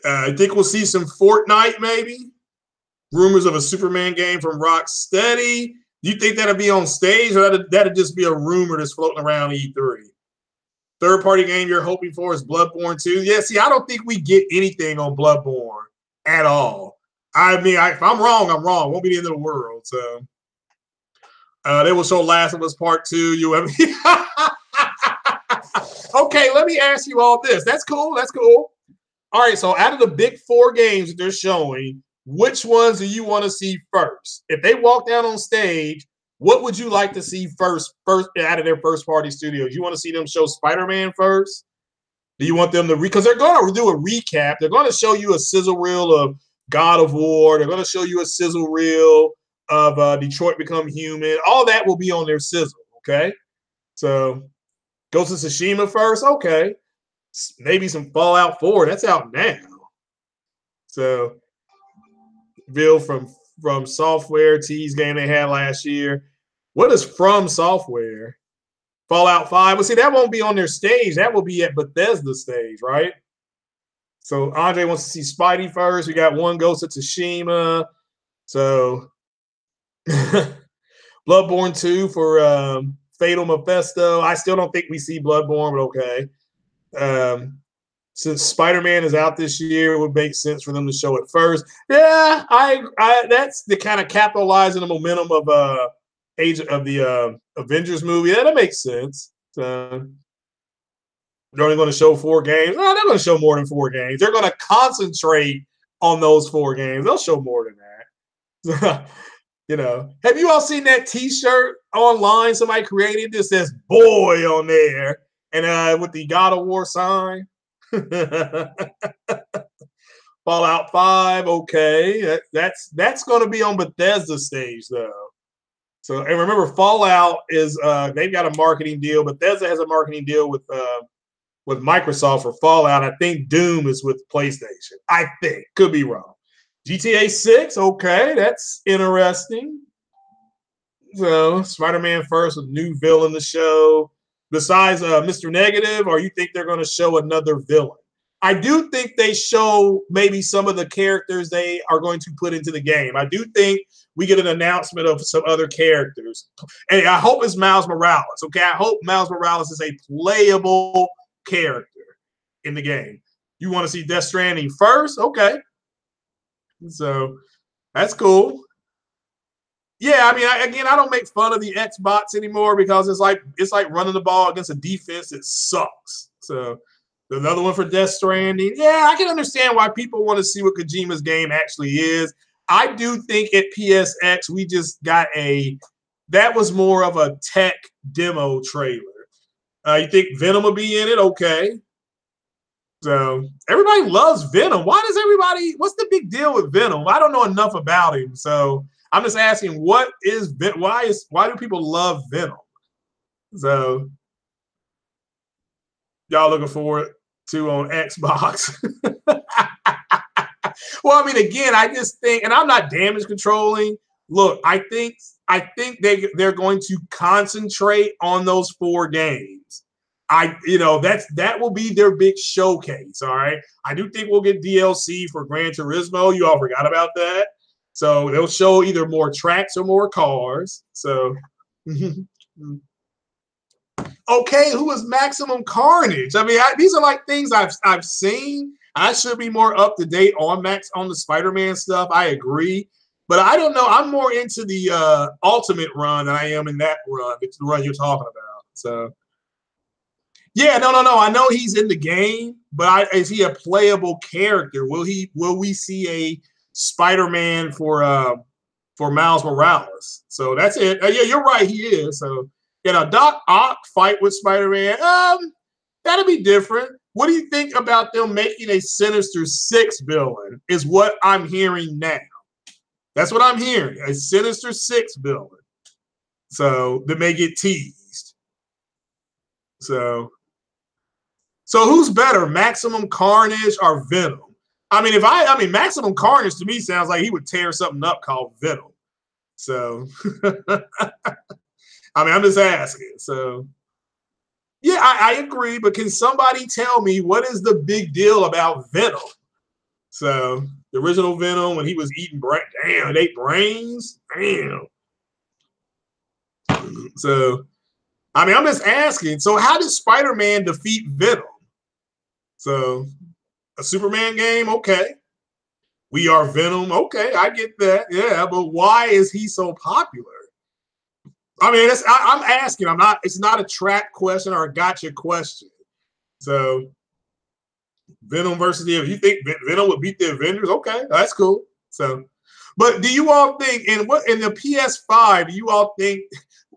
I think we'll see some Fortnite, maybe. Rumors of a Superman game from Rocksteady. Do you think that'll be on stage, or that'll just be a rumor that's floating around E3? Third-party game you're hoping for is Bloodborne 2. Yeah, see, I don't think we get anything on Bloodborne at all. I mean, if I'm wrong, I'm wrong. Won't be the end of the world. So they will show Last of Us Part 2. Okay, let me ask you all this. That's cool. That's cool. All right, so out of the big 4 games that they're showing, which ones do you want to see first? If they walk down on stage, What would you like to see first out of their first party studios? You want to see them show Spider-Man first? Do you want them to because they're going to do a recap. They're going to show you a sizzle reel of God of War. They're going to show you a sizzle reel of Detroit Become Human. All that will be on their sizzle. Okay, so Ghost of Tsushima first. Okay, maybe some Fallout 4. That's out now. So Bill from Software T's game they had last year. What is From Software? Fallout 5. Well, see, that won't be on their stage. That will be at Bethesda stage, right? So Andre wants to see Spidey first. We got one Ghost of Tsushima. So Bloodborne 2 for Fatal Mephisto. I still don't think we see Bloodborne, but okay. Since Spider-Man is out this year, it would make sense for them to show it first. Yeah, I that's the kind of capitalizing the momentum of Age of the Avengers movie. That makes sense. They're only going to show 4 games. No, they're going to show more than 4 games. They're going to concentrate on those 4 games. They'll show more than that. You know, have you all seen that T-shirt online? Somebody created this says "boy" on there, and with the God of War sign. Fallout 5, okay. That's going to be on Bethesda stage though. So, and remember, Fallout is they've got a marketing deal. Bethesda has a marketing deal with Microsoft for Fallout. I think Doom is with PlayStation. I think, could be wrong. GTA 6, okay, that's interesting. So, Spider-Man first with new villain to show. Besides Mr. Negative, or you think they're going to show another villain? I do think they show maybe some of the characters they are going to put into the game. I do think we get an announcement of some other characters. And I hope it's Miles Morales. Okay, I hope Miles Morales is a playable character in the game. You want to see Death Stranding first? Okay. So that's cool. Yeah, I mean, I don't make fun of the Xbox anymore because it's like running the ball against a defense that sucks. So another one for Death Stranding. Yeah, I can understand why people want to see what Kojima's game actually is. I do think at PSX we just got that was more of a tech demo trailer. You think Venom will be in it? Okay. So everybody loves Venom. Why does everybody? What's the big deal with Venom? I don't know enough about him, so I'm just asking. Why do people love Venom? So y'all looking forward to on Xbox? Well, I mean, again, I just think, and I'm not damage controlling. Look, I think they're going to concentrate on those 4 games. That will be their big showcase. All right. I do think we'll get DLC for Gran Turismo. You all forgot about that. So they'll show either more tracks or more cars. So okay, who is Maximum Carnage? I mean, these are like things I've seen. I should be more up to date on the Spider-Man stuff. I agree. But I don't know. I'm more into the Ultimate run than I am in that run. It's the run you're talking about. So yeah, no. I know he's in the game, but is he a playable character? Will we see a Spider-Man for Miles Morales? So that's it. Yeah, you're right. He is. So Doc Ock fight with Spider-Man. That'll be different. What do you think about them making a Sinister Six villain? Is what I'm hearing now. That's what I'm hearing. A Sinister Six villain. So they may get teased. So who's better, Maximum Carnage or Venom? I mean, Maximum Carnage to me sounds like he would tear something up called Venom. So, I mean, I'm just asking. So, yeah, I agree. But can somebody tell me what is the big deal about Venom? So, the original Venom when he was eating it ate brains. Damn. So, I mean, I'm just asking. So, how did Spider-Man defeat Venom? So, a Superman game, okay. We Are Venom, okay, I get that, yeah. But why is he so popular? I mean, I'm asking. It's not a track question or a gotcha question. So, Venom versus you think Venom would beat the Avengers? Okay, that's cool. So, But do you all think, and what in the PS5, do you all think,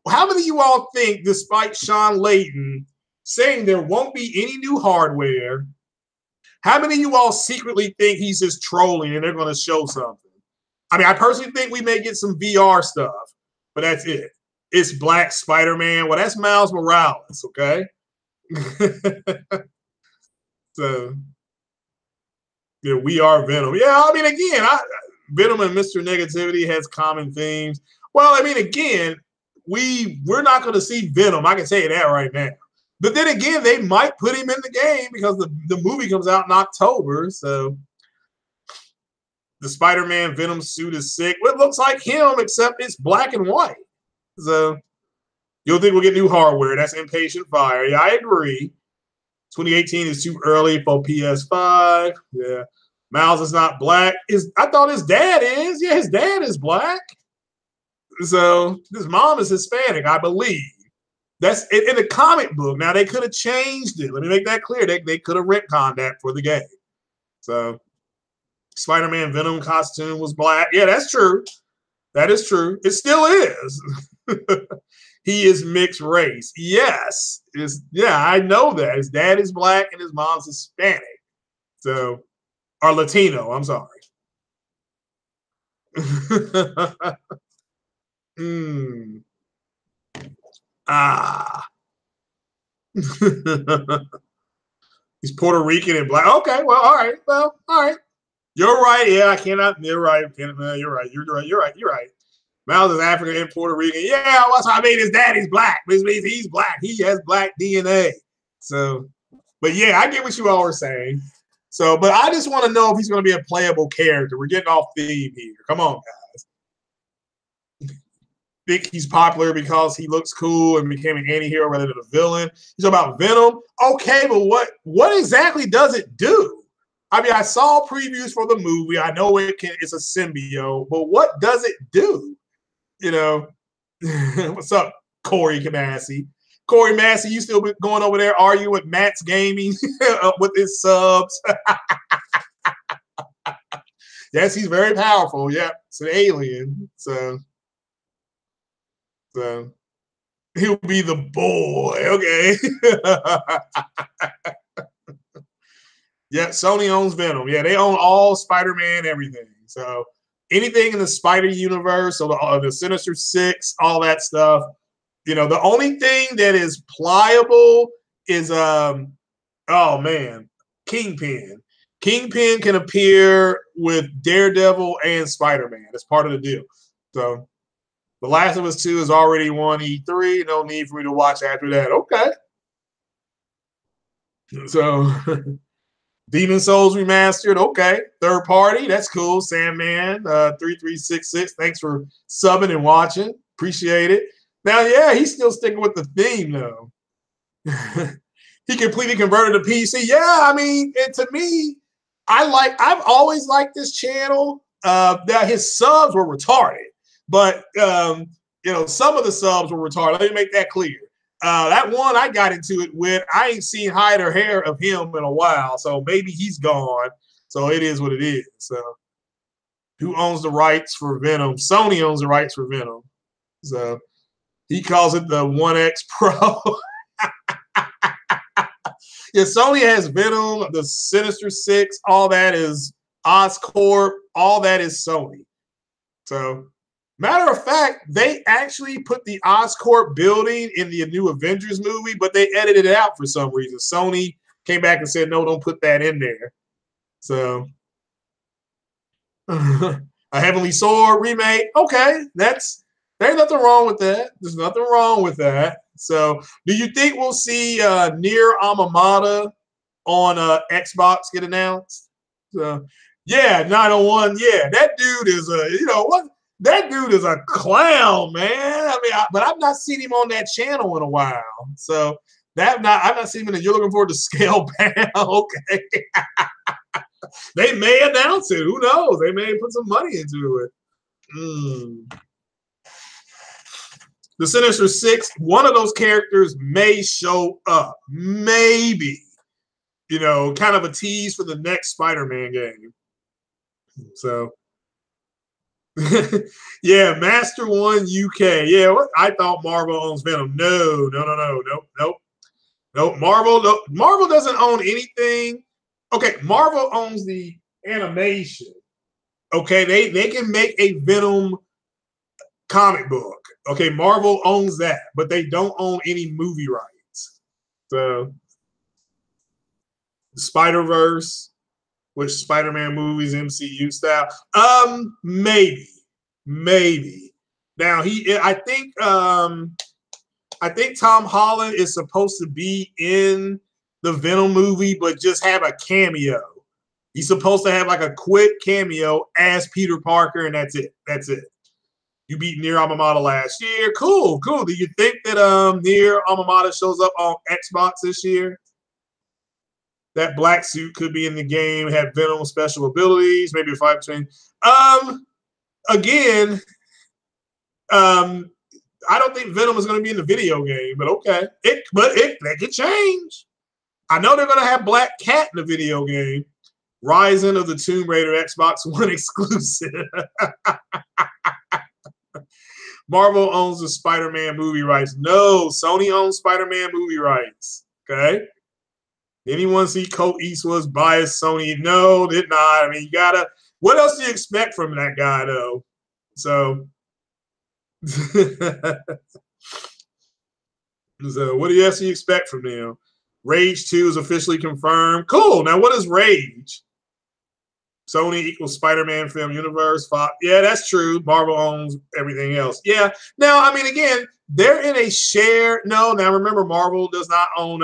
how many of you all think, despite Sean Layton saying there won't be any new hardware, how many of you all secretly think he's just trolling and they're going to show something? I mean, I personally think we may get some VR stuff, but that's it. It's Black Spider-Man. Well, that's Miles Morales, okay? So, yeah, we are Venom. Yeah, I mean, again, Venom and Mr. Negativity has common themes. Well, I mean, again, we're not going to see Venom. I can say that right now. But then again, they might put him in the game because the movie comes out in October. So the Spider-Man Venom suit is sick. Well, it looks like him, except it's black and white. So you'll think we'll get new hardware. That's impatient fire. Yeah, I agree. 2018 is too early for PS5. Yeah. Miles is not black. I thought his dad is. Yeah, his dad is black. So his mom is Hispanic, I believe. That's in the comic book. Now, they could have changed it. Let me make that clear. They could have retconned that for the game. So Spider-Man Venom costume was black. Yeah, that's true. That is true. It still is. He is mixed race. Yes. Yeah, I know that. His dad is black and his mom's Hispanic. So, or Latino, I'm sorry. Ah. He's Puerto Rican and black. Okay, well, all right. Well, all right. You're right. Yeah, I cannot. You're right. You're right. You're right. You're right. You're right. Miles is African and Puerto Rican. Yeah, what's I mean? His daddy's black, which means he's black. He has black DNA. So, but yeah, I get what you all are saying. So, but I just want to know if he's going to be a playable character. We're getting off theme here. Come on, guys. Think he's popular because he looks cool and became an anti-hero rather than a villain. He's about Venom. Okay, but what exactly does it do? I mean, I saw previews for the movie. I know it's a symbiote, but what does it do? You know, what's up, Corey Massey? Corey Massey, you still going over there arguing with Matt's Gaming with his subs? Yes, he's very powerful. Yeah, it's an alien. So he'll be the boy. Okay. Yeah, Sony owns Venom. Yeah, they own all Spider-Man, everything. So anything in the Spider universe, so the Sinister Six, all that stuff. You know, the only thing that is pliable is oh man, Kingpin. Kingpin can appear with Daredevil and Spider-Man. That's part of the deal. So The Last of Us 2 is already won E3. No need for me to watch after that. Okay. So Demon Souls Remastered. Okay. Third party. That's cool. Sandman 3366. Thanks for subbing and watching. Appreciate it. Now, yeah, he's still sticking with the theme, though. He completely converted to PC. Yeah, I mean, and to me, I've always liked this channel. That his subs were retarded, but you know, some of the subs were retarded. Let me make that clear. That one I got into it with, I ain't seen hide or hair of him in a while, so maybe he's gone. So it is what it is. So who owns the rights for Venom? Sony owns the rights for Venom. So he calls it the 1X Pro. Yeah, Sony has Venom, the Sinister Six, all that is Oscorp, all that is Sony. So, matter of fact, they actually put the Oscorp building in the new Avengers movie, but they edited it out for some reason. Sony came back and said, no, don't put that in there. So, a Heavenly Sword remake, okay, there's nothing wrong with that. There's nothing wrong with that. So, do you think we'll see Nier Automata on Xbox get announced? So, yeah, 901. Yeah, that dude is you know what? That dude is a clown, man. I mean, but I've not seen him on that channel in a while. So I've not seen him. You're looking forward to Scale Bound, okay? They may announce it. Who knows? They may put some money into it. The Sinister Six, one of those characters may show up. Maybe. You know, kind of a tease for the next Spider-Man game. So, Yeah, Master One UK. Yeah, what? I thought Marvel owns Venom. No, no, no, no, nope, nope, nope. Marvel, no, Marvel doesn't own anything. Okay, Marvel owns the animation. Okay, they can make a Venom comic book. Okay, Marvel owns that, but they don't own any movie rights. So Spider-Verse, which Spider-Man movies, MCU style. Maybe, maybe. Now I think Tom Holland is supposed to be in the Venom movie, but just have a cameo. He's supposed to have like a quick cameo as Peter Parker, and that's it. That's it. You beat Nier Automata last year. Cool, cool. Do you think that Nier Automata shows up on Xbox this year? That black suit could be in the game, have Venom special abilities, maybe a fight between. Again, I don't think Venom is going to be in the video game, but okay. That could change. I know they're going to have Black Cat in the video game. Rising of the Tomb Raider Xbox One exclusive. Marvel owns the Spider-Man movie rights. No, Sony owns Spider-Man movie rights. Okay. Anyone see Colt Eastwood's bias? Sony? No, did not. I mean, you gotta. What else do you expect from that guy, though? So, so what do you actually expect from them? Rage 2 is officially confirmed. Cool. Now, what is Rage? Sony equals Spider-Man film universe. Fox. Yeah, that's true. Marvel owns everything else. Yeah. Now, I mean, again, they're in a share. No, now remember, Marvel does not own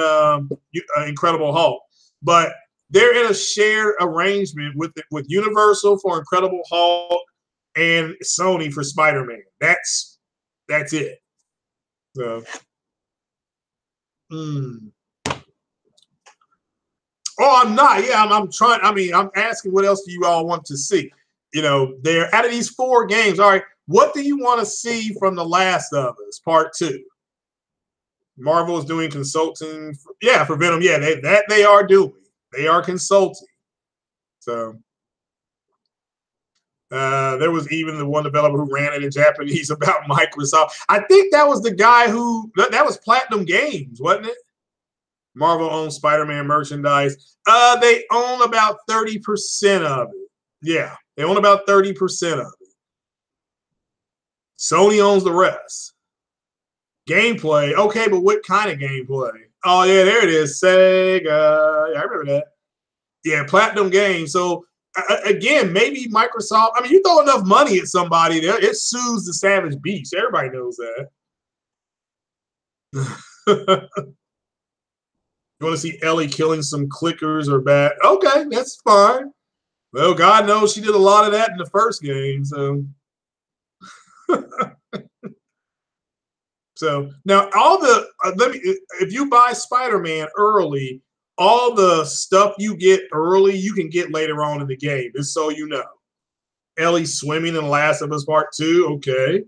Incredible Hulk, but they're in a shared arrangement with Universal for Incredible Hulk and Sony for Spider-Man. That's it. So, Oh, I'm not. Yeah, I'm trying. I mean, I'm asking what else do you all want to see? You know, they're out of these 4 games. All right, what do you want to see from The Last of Us Part 2? Marvel is doing consulting. For Venom. Yeah, they are doing. They are consulting. So there was even the one developer who ran it in Japanese about Microsoft. I think that was the guy who that was Platinum Games, wasn't it? Marvel owns Spider-Man merchandise. They own about 30% of it. Yeah, they own about 30% of it. Sony owns the rest. Gameplay. Okay, but what kind of gameplay? Oh, yeah, there it is. Sega. Yeah, I remember that. Yeah, Platinum Games. So, again, maybe Microsoft. I mean, you throw enough money at somebody, it soothes the savage beast. Everybody knows that. You want to see Ellie killing some clickers or bad? Okay, that's fine. Well, God knows she did a lot of that in the first game. So, so now all the if you buy Spider-Man early, all the stuff you get early, you can get later on in the game. Just so you know, Ellie swimming in Last of Us Part 2. Okay.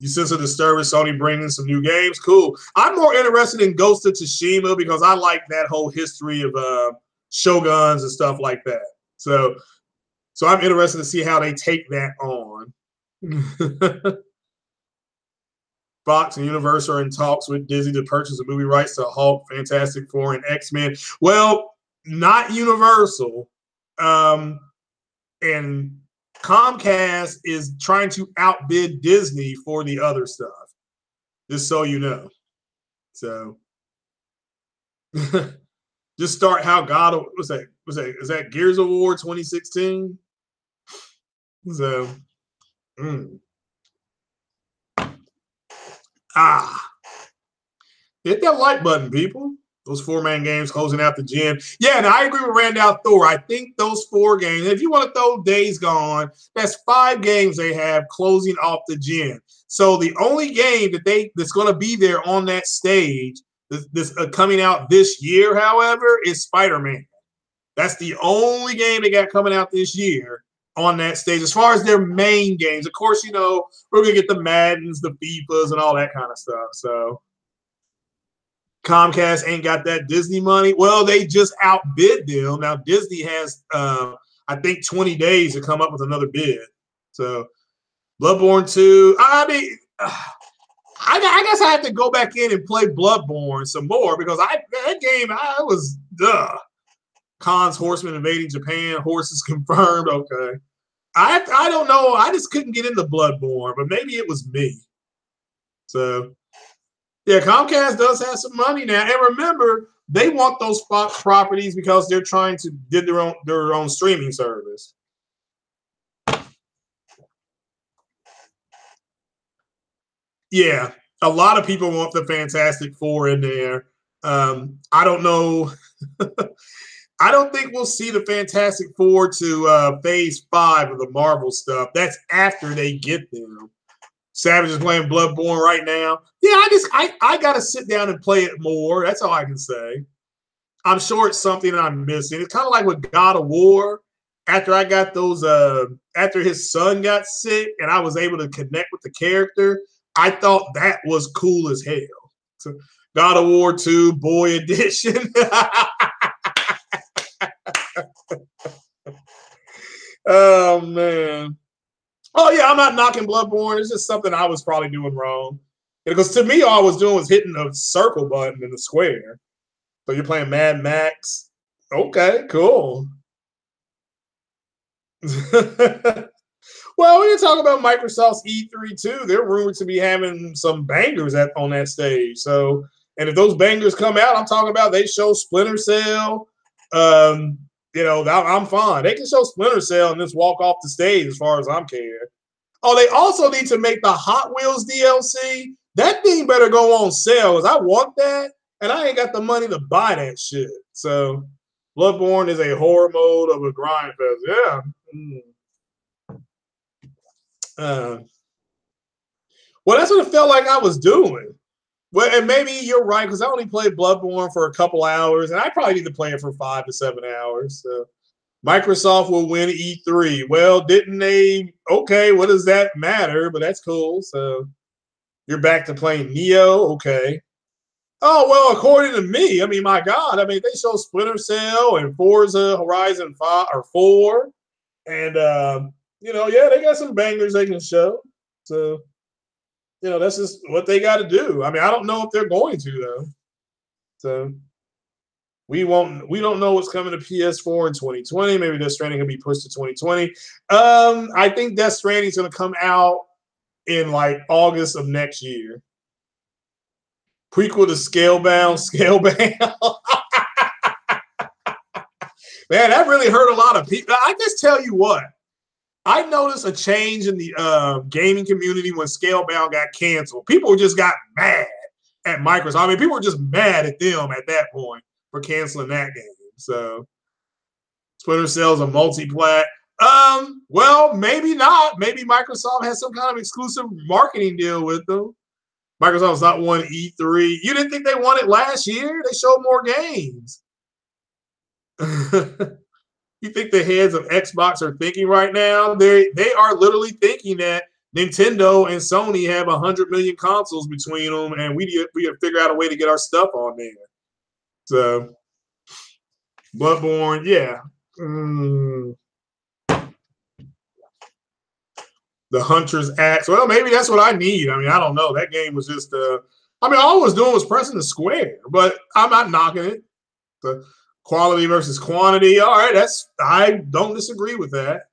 You sense a disturbance, Sony bringing some new games. Cool. I'm more interested in Ghost of Tsushima because I like that whole history of shoguns and stuff like that. So I'm interested to see how they take that on. Fox and Universal are in talks with Disney to purchase the movie rights to Hulk, Fantastic Four, and X-Men. Well, not Universal. And Comcast is trying to outbid Disney for the other stuff, just so you know. So just start how God was that? Is that Gears of War 2016? So hit that like button, people. Those 4-man games closing out the gen. Yeah, and I agree with Randall Thor. I think those 4 games, if you want to throw Days Gone, that's 5 games they have closing off the gen. So the only game that's going to be there on that stage, this coming out this year, however, is Spider-Man. That's the only game they got coming out this year on that stage. As far as their main games, of course, you know, we're going to get the Maddens, the FIFAs, and all that kind of stuff. So Comcast ain't got that Disney money. Well, they just outbid them. Now Disney has I think, 20 days to come up with another bid. So Bloodborne 2. I mean, I guess I have to go back in and play Bloodborne some more because that game I was Khan's horsemen invading Japan. Horses confirmed. Okay. I don't know. I just couldn't get into Bloodborne, but maybe it was me. So, yeah, Comcast does have some money now. And remember, they want those Fox properties because they're trying to get their own streaming service. Yeah, a lot of people want the Fantastic Four in there. I don't know. I don't think we'll see the Fantastic Four to Phase 5 of the Marvel stuff. That's after they get them. Savage is playing Bloodborne right now. Yeah, I got to sit down and play it more. That's all I can say. I'm sure it's something that I'm missing. It's kind of like with God of War. After I got those, after his son got sick and I was able to connect with the character, I thought that was cool as hell. So, God of War 2 Boy Edition. Oh man. Oh yeah, I'm not knocking Bloodborne. It's just something I was probably doing wrong. Because to me, all I was doing was hitting the circle button in the square. So you're playing Mad Max. Okay, cool. Well, when you talk about Microsoft's E3 too, they're rumored to be having some bangers on that stage. So, and if those bangers come out, I'm talking about they show Splinter Cell. I'm fine. They can show Splinter Cell and just walk off the stage as far as I'm cared. Oh, they also need to make the Hot Wheels DLC. That thing better go on sale because I want that, and I ain't got the money to buy that shit. So, Bloodborne is a horror mode of a grind fest. Yeah. Well, that's what it felt like I was doing. Well, and maybe you're right because I only played Bloodborne for a couple hours, and I probably need to play it for 5 to 7 hours. So Microsoft will win E3. Well, didn't they? Okay, what does that matter? But that's cool. So you're back to playing Neo. Okay. Oh, well, according to me, I mean, my God, I mean, they show Splinter Cell and Forza Horizon 5 or 4. And, yeah, they got some bangers they can show. So, that's just what they got to do. I mean, I don't know if they're going to, though. So we don't know what's coming to PS4 in 2020. Maybe Death Stranding can be pushed to 2020. I think Death Stranding is going to come out in like August of next year. Prequel to Scalebound. Man, that really hurt a lot of people. I just tell you what, I noticed a change in the gaming community when Scalebound got canceled. People just got mad at Microsoft. I mean, people were just mad at them at that point for canceling that game. So Splinter Cell's a multi-plat. Well, maybe not. Maybe Microsoft has some kind of exclusive marketing deal with them. Microsoft's not won E3. You didn't think they won it last year? They showed more games. You think the heads of Xbox are thinking right now? They are literally thinking that Nintendo and Sony have 100 million consoles between them, and we got to figure out a way to get our stuff on there. So, Bloodborne, yeah. The Hunter's Axe. Well, maybe that's what I need. I mean, I don't know. That game was just, I mean, all I was doing was pressing the square, but I'm not knocking it. The quality versus quantity. All right, I don't disagree with that.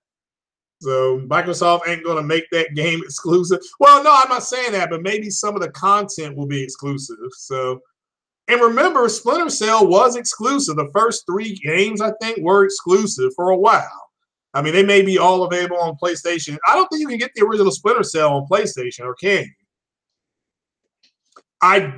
So Microsoft ain't going to make that game exclusive. Well, no, I'm not saying that, but maybe some of the content will be exclusive. So, and remember, Splinter Cell was exclusive. The first 3 games, I think, were exclusive for a while. I mean, they may be all available on PlayStation. I don't think you can get the original Splinter Cell on PlayStation, or can you?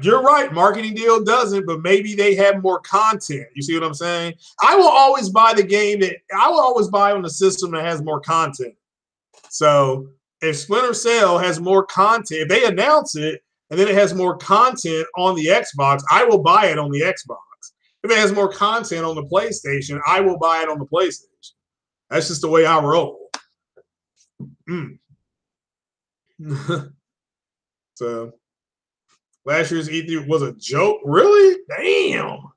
You're right. Marketing deal doesn't, but maybe they have more content. You see what I'm saying? I will always buy on the system that has more content. So if Splinter Cell has more content, if they announce it and then it has more content on the Xbox, I will buy it on the Xbox. If it has more content on the PlayStation, I will buy it on the PlayStation. That's just the way I roll. So last year's E3 was a joke. Really? Damn.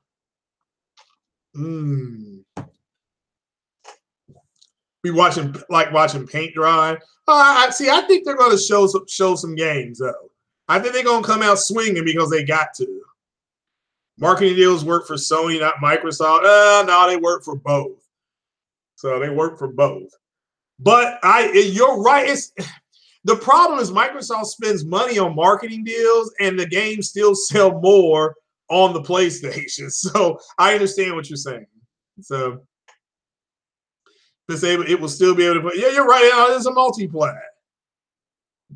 Be watching paint dry. I see. I think they're going to show some games though. I think they're going to come out swinging because they got to. Marketing deals work for Sony, not Microsoft. No, they work for both. So they work for both. But you're right. The problem is Microsoft spends money on marketing deals, and the games still sell more on the PlayStation. So I understand what you're saying. So it will still be able to play. Yeah, you're right. It's a multiplayer.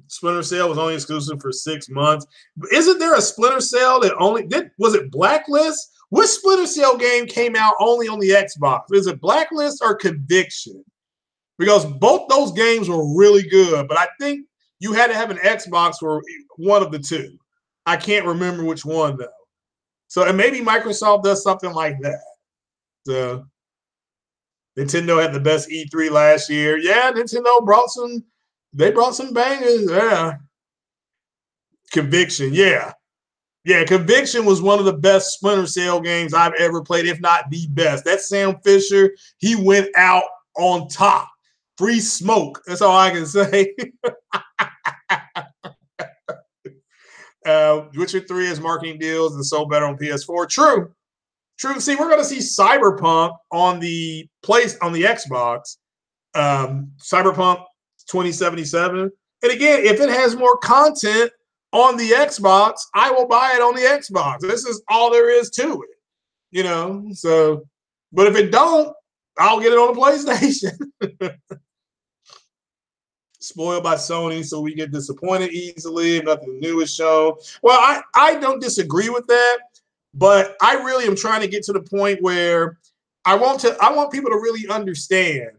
Splinter Cell was only exclusive for 6 months. Isn't there a Splinter Cell that was it Blacklist? Which Splinter Cell game came out only on the Xbox? Is it Blacklist or Conviction? Because both those games were really good, but I think you had to have an Xbox for one of the two. I can't remember which one though. So, and maybe Microsoft does something like that. So Nintendo had the best E3 last year. Yeah, Nintendo brought some bangers. Yeah. Conviction, yeah. Yeah, Conviction was one of the best Splinter Cell games I've ever played, if not the best. That Sam Fisher, he went out on top. Free smoke. That's all I can say. Witcher 3 has marketing deals and sold better on PS4. True. See, we're going to see Cyberpunk on the Xbox. Cyberpunk 2077. And again, if it has more content on the Xbox, I will buy it on the Xbox. This is all there is to it. So, but if it don't, I'll get it on the PlayStation. Spoiled by Sony, so we get disappointed easily. Nothing new is shown. Well, I don't disagree with that, but I really am trying to get to the point where I want people to really understand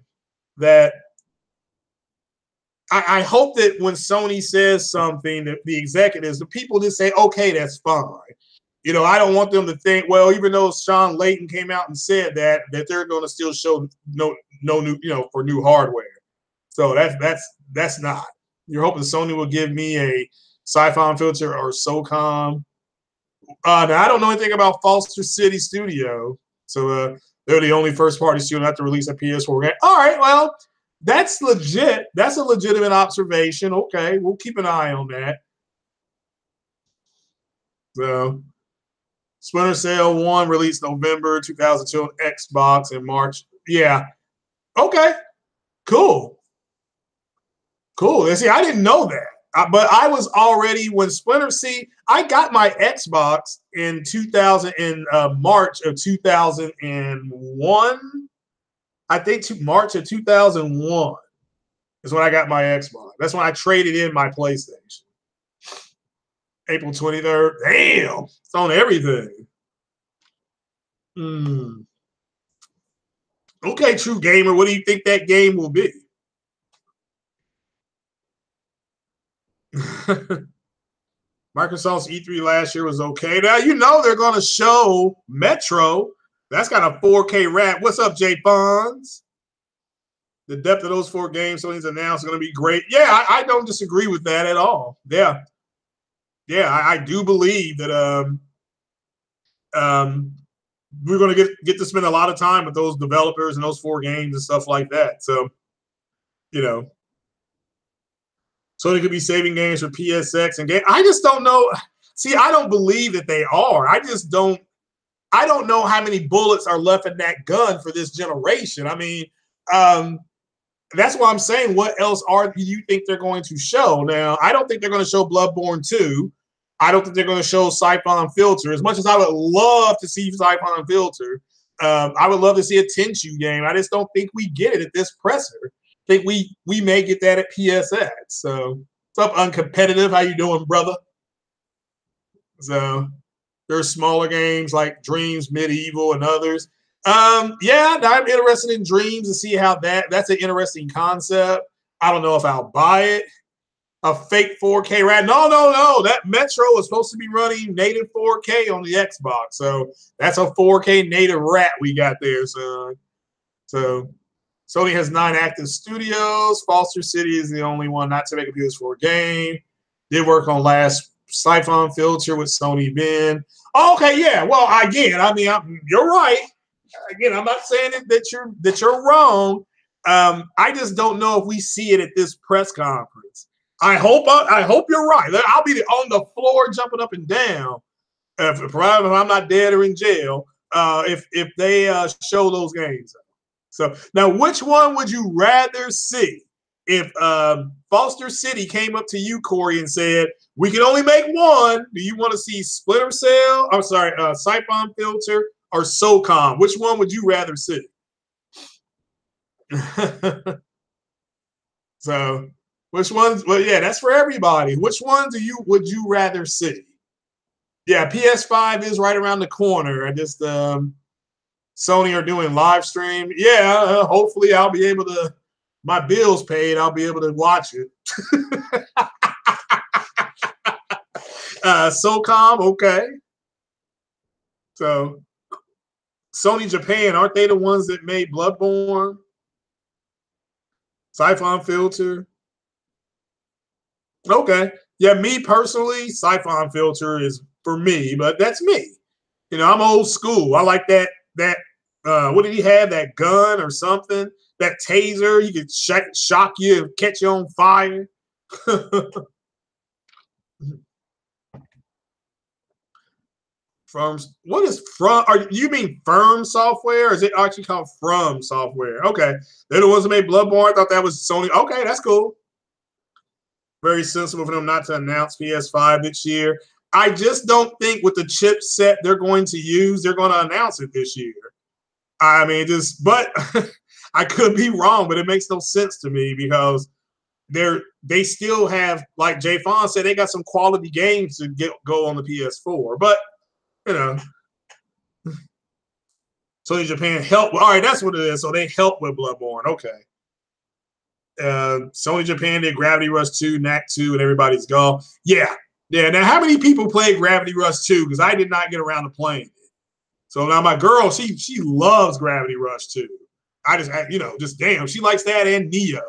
that I hope that when Sony says something, that the executives, the people just say, okay, that's fine. I don't want them to think, well, even though Sean Layton came out and said that they're going to still show no new, for new hardware. So that's not. You're hoping Sony will give me a Sci-Fi filter or SOCOM. Now I don't know anything about Foster City Studio, so they're the only first-party studio not to release a PS4 game. All right, well, that's legit. That's a legitimate observation. Okay, we'll keep an eye on that. So, Splinter Cell 1 released November 2002 on Xbox in March. Yeah. Okay. Cool. And see, I didn't know that. But I was already I got my Xbox in March of 2001. I think March of 2001 is when I got my Xbox. That's when I traded in my PlayStation. April 23rd. Damn, it's on everything. Okay, True Gamer, what do you think that game will be? Microsoft's E3 last year was okay. Now they're going to show Metro. That's got a 4K wrap. What's up, Jay Fonz? The depth of those 4 games Sony's announced is going to be great. Yeah, I don't disagree with that at all. Yeah, I do believe that we're going to get to spend a lot of time with those developers and those 4 games and stuff like that. So, Sony could be saving games for PSX and game. I just don't know. See, I don't believe that they are. I don't know how many bullets are left in that gun for this generation. I mean, that's why I'm saying, what else do you think they're going to show? Now, I don't think they're going to show Bloodborne 2. I don't think they're going to show Siphon Filter. As much as I would love to see Siphon Filter, I would love to see a Tenchu game. I just don't think we get it at this presser. I think we may get that at PSX. So, what's up, Uncompetitive? How you doing, brother? So, there's smaller games like Dreams, Medieval, and others. Yeah, I'm interested in Dreams to see how that's an interesting concept. I don't know if I'll buy it. A fake 4K rat. No. That Metro is supposed to be running native 4K on the Xbox. So that's a 4K native rat we got there, son. So Sony has 9 active studios. Foster City is the only one not to make a PS4 game. Did work on last Siphon Filter with Sony Ben. Okay, yeah. Well, again, I mean, you're right. Again, I'm not saying that you're wrong. I just don't know if we see it at this press conference. I hope you're right. I'll be on the floor jumping up and down if I'm not dead or in jail. If they show those games. So now, which one would you rather see? If Foster City came up to you, Corey, and said, we can only make one, do you want to see Splitter Cell? I'm sorry, Siphon Filter or SOCOM? Which one would you rather see? So, which ones? Well, yeah, that's for everybody. Which ones would you rather see? Yeah, PS5 is right around the corner. I just Sony are doing live stream. Yeah, hopefully I'll be able to. My bills paid. I'll be able to watch it. SOCOM, okay. So, Sony Japan, aren't they the ones that made Bloodborne? Siphon Filter. Okay. Yeah, me personally, Siphon Filter is for me, but that's me. You know, I'm old school. I like that what did he have? That gun or something? That taser, you could shock you and catch you on fire. What is From? You mean Firm Software? Or is it actually called From Software? Okay, they're the ones that made Bloodborne. I thought that was Sony. Okay, that's cool. Very sensible for them not to announce PS5 this year. I just don't think with the chipset they're going to use, they're going to announce it this year. I mean, but I could be wrong, but it makes no sense to me because they still have, like Jay Fawn said, they got some quality games to go on the PS4. But you know, Sony Japan help. All right, that's what it is. So they help with Bloodborne. Okay. Sony Japan did Gravity Rush 2, Knack 2, and Everybody's Golf. Yeah. Now, how many people played Gravity Rush 2? Because I did not get around to playing it. So now my girl, she loves Gravity Rush 2. Just damn, she likes that and Neo.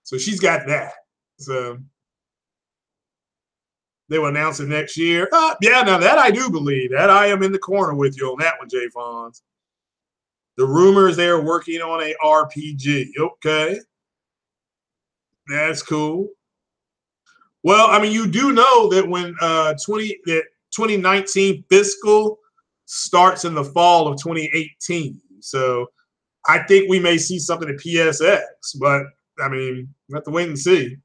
So she's got that. So they will announce it next year. Yeah, now that I do believe. That I am in the corner with you on that one, Jay Fonz. The rumors they are working on a RPG. Okay. That's cool. Well, I mean, you do know that when 2019 fiscal starts in the fall of 2018. So I think we may see something at PSX, but I mean, we have to wait and see.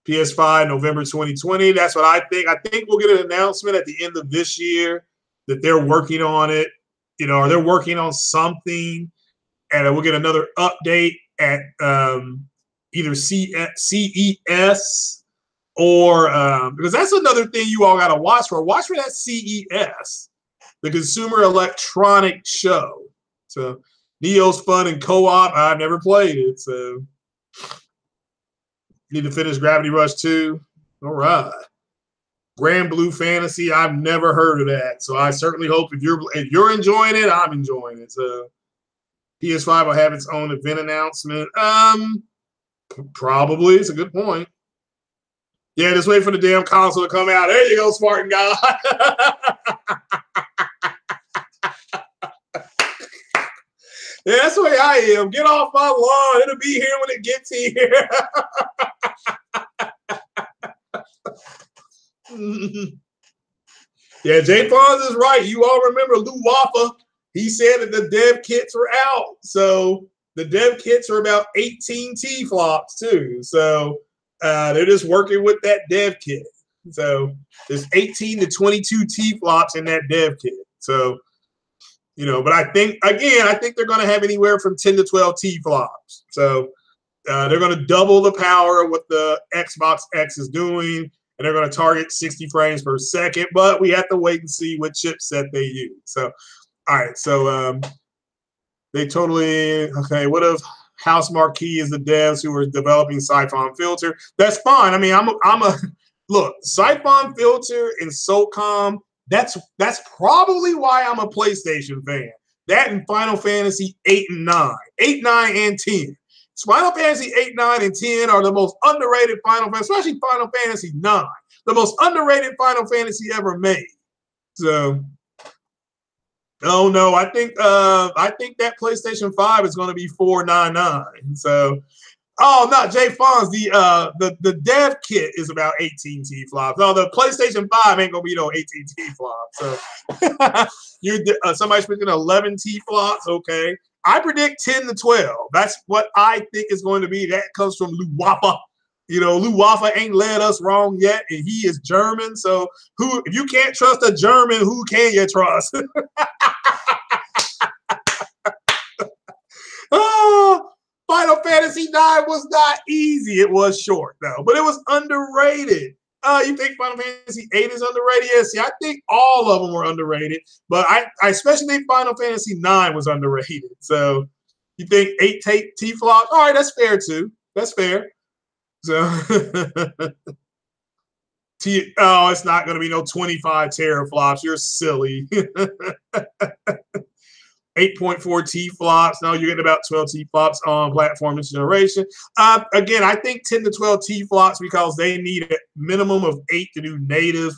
PS5, November 2020. That's what I think. I think we'll get an announcement at the end of this year that they're working on it, or they're working on something, and we'll get another update at either CES or because that's another thing you all got to watch for. Watch for that CES, the Consumer Electronic Show. So Neo's fun and co-op. I've never played it, so need to finish Gravity Rush 2. All right. Grand Blue Fantasy. I've never heard of that, so I certainly hope if you're enjoying it, I'm enjoying it. So PS5 will have its own event announcement. Probably. It's a good point. Yeah, just wait for the damn console to come out. There you go, Spartan guy. Yeah, that's the way I am. Get off my lawn. It'll be here when it gets here. Yeah, Jay Fonz is right. You all remember Lou Waffa. He said that the dev kits were out. So the dev kits are about 18 T-flops too. So they're just working with that dev kit. So there's 18 to 22 T-flops in that dev kit. So, but I think they're going to have anywhere from 10 to 12 T-flops. So they're going to double the power of what the Xbox X is doing, and they're going to target 60 frames per second. But we have to wait and see what chipset they use. So, all right. So they totally okay. What if House Marquee is the devs who are developing Siphon Filter? That's fine. I mean, look, Siphon Filter and SOCOM. That's probably why I'm a PlayStation fan. That and Final Fantasy 8 and 9. 8, 9, and 10. Final Fantasy 8, 9, and 10 are the most underrated Final Fantasy, especially Final Fantasy 9. The most underrated Final Fantasy ever made. So, Oh no, I think that PlayStation 5 is going to be 499. So, oh no, Jay Fonz, the dev kit is about 18 T flops. No, the PlayStation 5 ain't gonna be no 18 T flops. So you're somebody's predicting 11 T flops. Okay, I predict 10 to 12. That's what I think is going to be. That comes from Lou Waffa. You know, Lou Waffa ain't led us wrong yet, and he is German. So who, if you can't trust a German, who can you trust? Oh, Final Fantasy IX was not easy. It was short though, but it was underrated. You think Final Fantasy VIII is underrated? Yeah, see, I think all of them were underrated, but I especially think Final Fantasy IX was underrated. So you think 8 T flops? All right, that's fair too. That's fair. So it's not going to be no 25 teraflops. You're silly. 8.4 T flops. No, you're getting about 12 T flops on platform this generation. Again, I think 10 to 12 T flops because they need a minimum of 8 to do native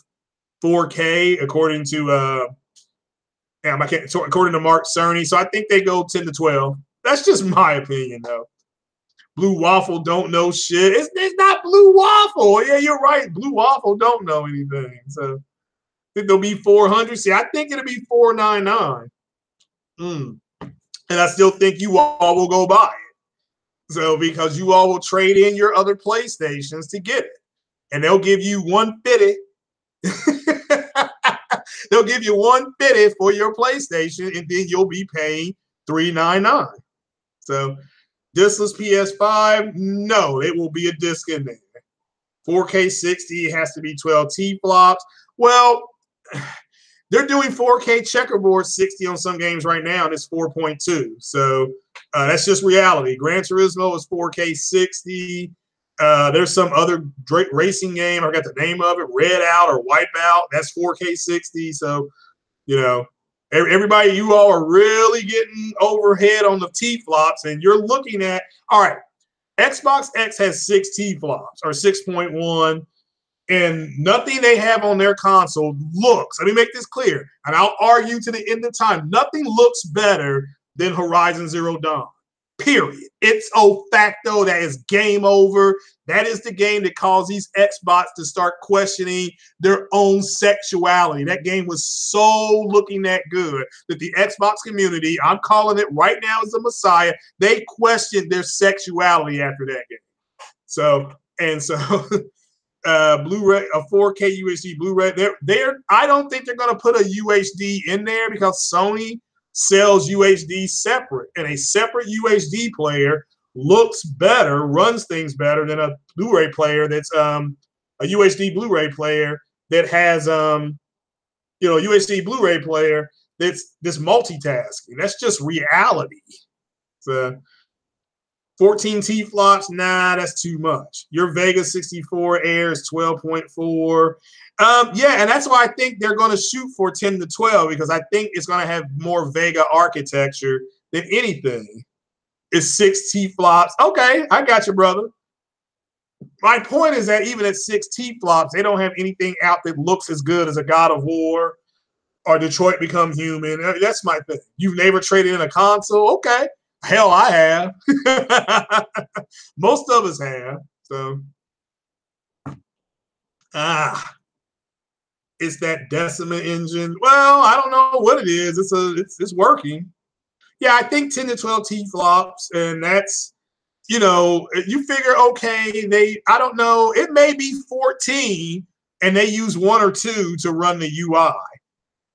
4K, according to according to Mark Cerny. So I think they go 10 to 12. That's just my opinion, though. Blue Waffle don't know shit. It's not Blue Waffle. Yeah, you're right. Blue Waffle don't know anything. So I think they'll be 400. See, I think it'll be 499. And I still think you all will go buy it. So because you all will trade in your other PlayStations to get it. And they'll give you 150. They'll give you 150 for your PlayStation, and then you'll be paying $399. So diskless PS5, no, it will be a disc in there. 4K 60 has to be 12 T flops. Well, they're doing 4K checkerboard 60 on some games right now, and it's 4.2. So that's just reality. Gran Turismo is 4K 60. There's some other racing game. I got the name of it, Red Out or Wipeout. That's 4K 60. So, you know, everybody, you all are really getting overhead on the T flops, and you're looking at, all right, Xbox X has 6 T flops or 6.1. And nothing they have on their console looks, let me make this clear, and I'll argue to the end of time, nothing looks better than Horizon Zero Dawn, period. It's o facto. That is game over. That is the game that caused these Xbox to start questioning their own sexuality. That game was so looking that good that the Xbox community, I'm calling it right now as the Messiah, they questioned their sexuality after that game. So, Blu-ray, a 4K UHD Blu-ray. I don't think they're going to put a UHD in there because Sony sells UHD separate, and a separate UHD player looks better, runs things better than a Blu-ray player that's a UHD Blu-ray player that has UHD Blu-ray player that's multitasking. That's just reality. So 14 T flops, nah, that's too much. Your Vega 64 Air is 12.4. Yeah, and that's why I think they're going to shoot for 10 to 12 because I think it's going to have more Vega architecture than anything. It's 6 T flops. Okay, I got you, brother. My point is that even at 6 T flops, they don't have anything out that looks as good as a God of War or Detroit Become Human. That's my thing. You've never traded in a console? Okay. Hell, I have. Most of us have. So, it's that Decima engine. Well, I don't know what it is. It's working. Yeah, I think 10 to 12 T flops, and that's, you figure, okay, I don't know, it may be 14, and they use 1 or 2 to run the UI.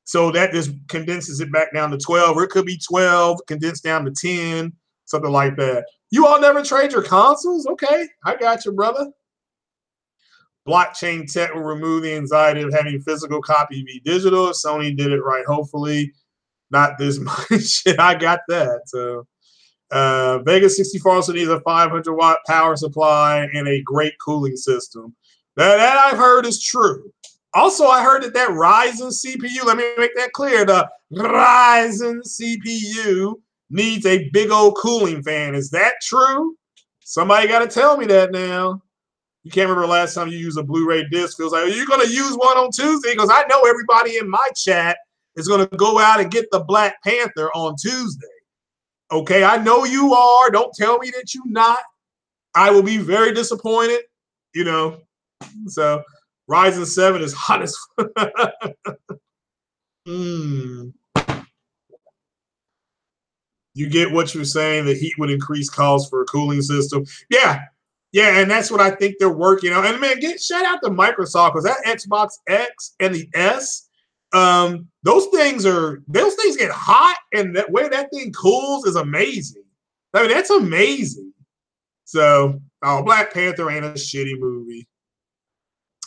So that just condenses it back down to 12, or it could be 12 condensed down to 10, something like that. You all never trade your consoles? Okay, I got you, brother. Blockchain tech will remove the anxiety of having physical copy be digital. Sony did it right, hopefully. Not this much. I got that. So Vega 64 also needs a 500-watt power supply and a great cooling system. That I've heard is true. Also, I heard that Ryzen CPU, let me make that clear, the Ryzen CPU needs a big old cooling fan. Is that true? Somebody got to tell me that now. You can't remember the last time you used a Blu-ray disc. Feels like, are you going to use one on Tuesday? Because I know everybody in my chat is going to go out and get the Black Panther on Tuesday. Okay, I know you are. Don't tell me that you're not. I will be very disappointed, you know. So Ryzen 7 is hot as You get what you're saying. The heat would increase costs for a cooling system. Yeah. Yeah, and that's what I think they're working on. And man, shout out to Microsoft, because that Xbox X and the S, those things get hot, and that way that thing cools is amazing. I mean, that's amazing. So, Black Panther ain't a shitty movie.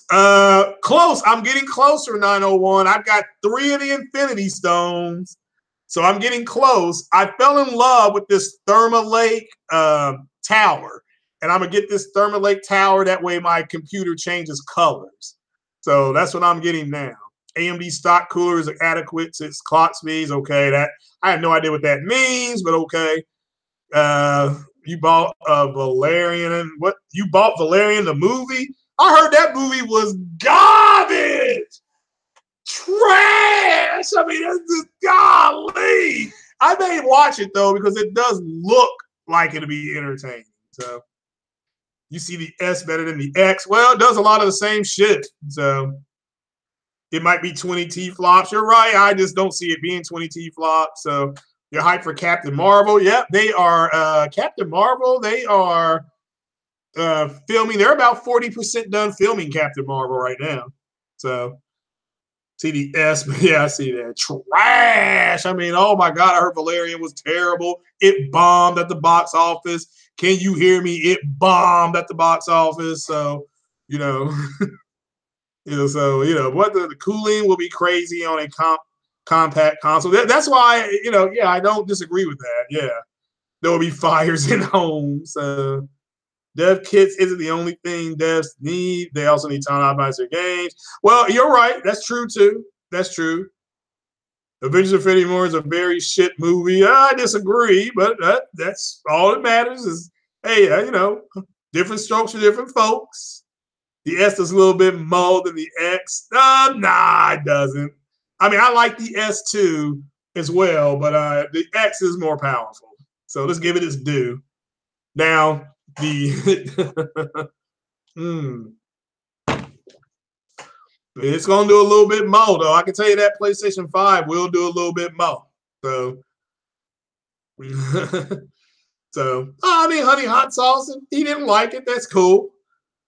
Close. I'm getting closer, 901. I've got 3 of the Infinity Stones. So I'm getting close. I fell in love with this Thermalake tower. And I'm going to get this Thermalake tower. That way my computer changes colors. So that's what I'm getting now. AMD stock coolers are adequate to its clock speeds. Okay, that I have no idea what that means, but okay. You bought Valerian, and what you bought Valerian the movie? I heard that movie was garbage, trash. I mean, that's just golly. I may watch it though because it does look like it'll be entertaining. So you see the S better than the X. Well, it does a lot of the same shit. So it might be 20 T-flops. You're right. I just don't see it being 20 T-flops. So you're hyped for Captain Marvel. Yep, they are Captain Marvel. They are filming. They're about 40% done filming Captain Marvel right now. So see the S, but yeah, I see that. Trash. I mean, oh my God, I heard Valerian was terrible. It bombed at the box office. Can you hear me? It bombed at the box office. So, you know, what the cooling will be crazy on a compact console. That's why, yeah, I don't disagree with that. Yeah, there will be fires in homes. Dev kits isn't the only thing devs need. They also need time to optimize their games. Well, you're right. That's true too. That's true. Avengers Infinity War is a very shit movie. I disagree, but that's all that matters is, hey, different strokes for different folks. The S is a little bit more than the X. Nah, it doesn't. I mean, I like the S too as well, but the X is more powerful. So let's give it its due. Now, it's going to do a little bit more, though. I can tell you that PlayStation 5 will do a little bit more. So, I mean, Honey Hot Sauce, and he didn't like it. That's cool.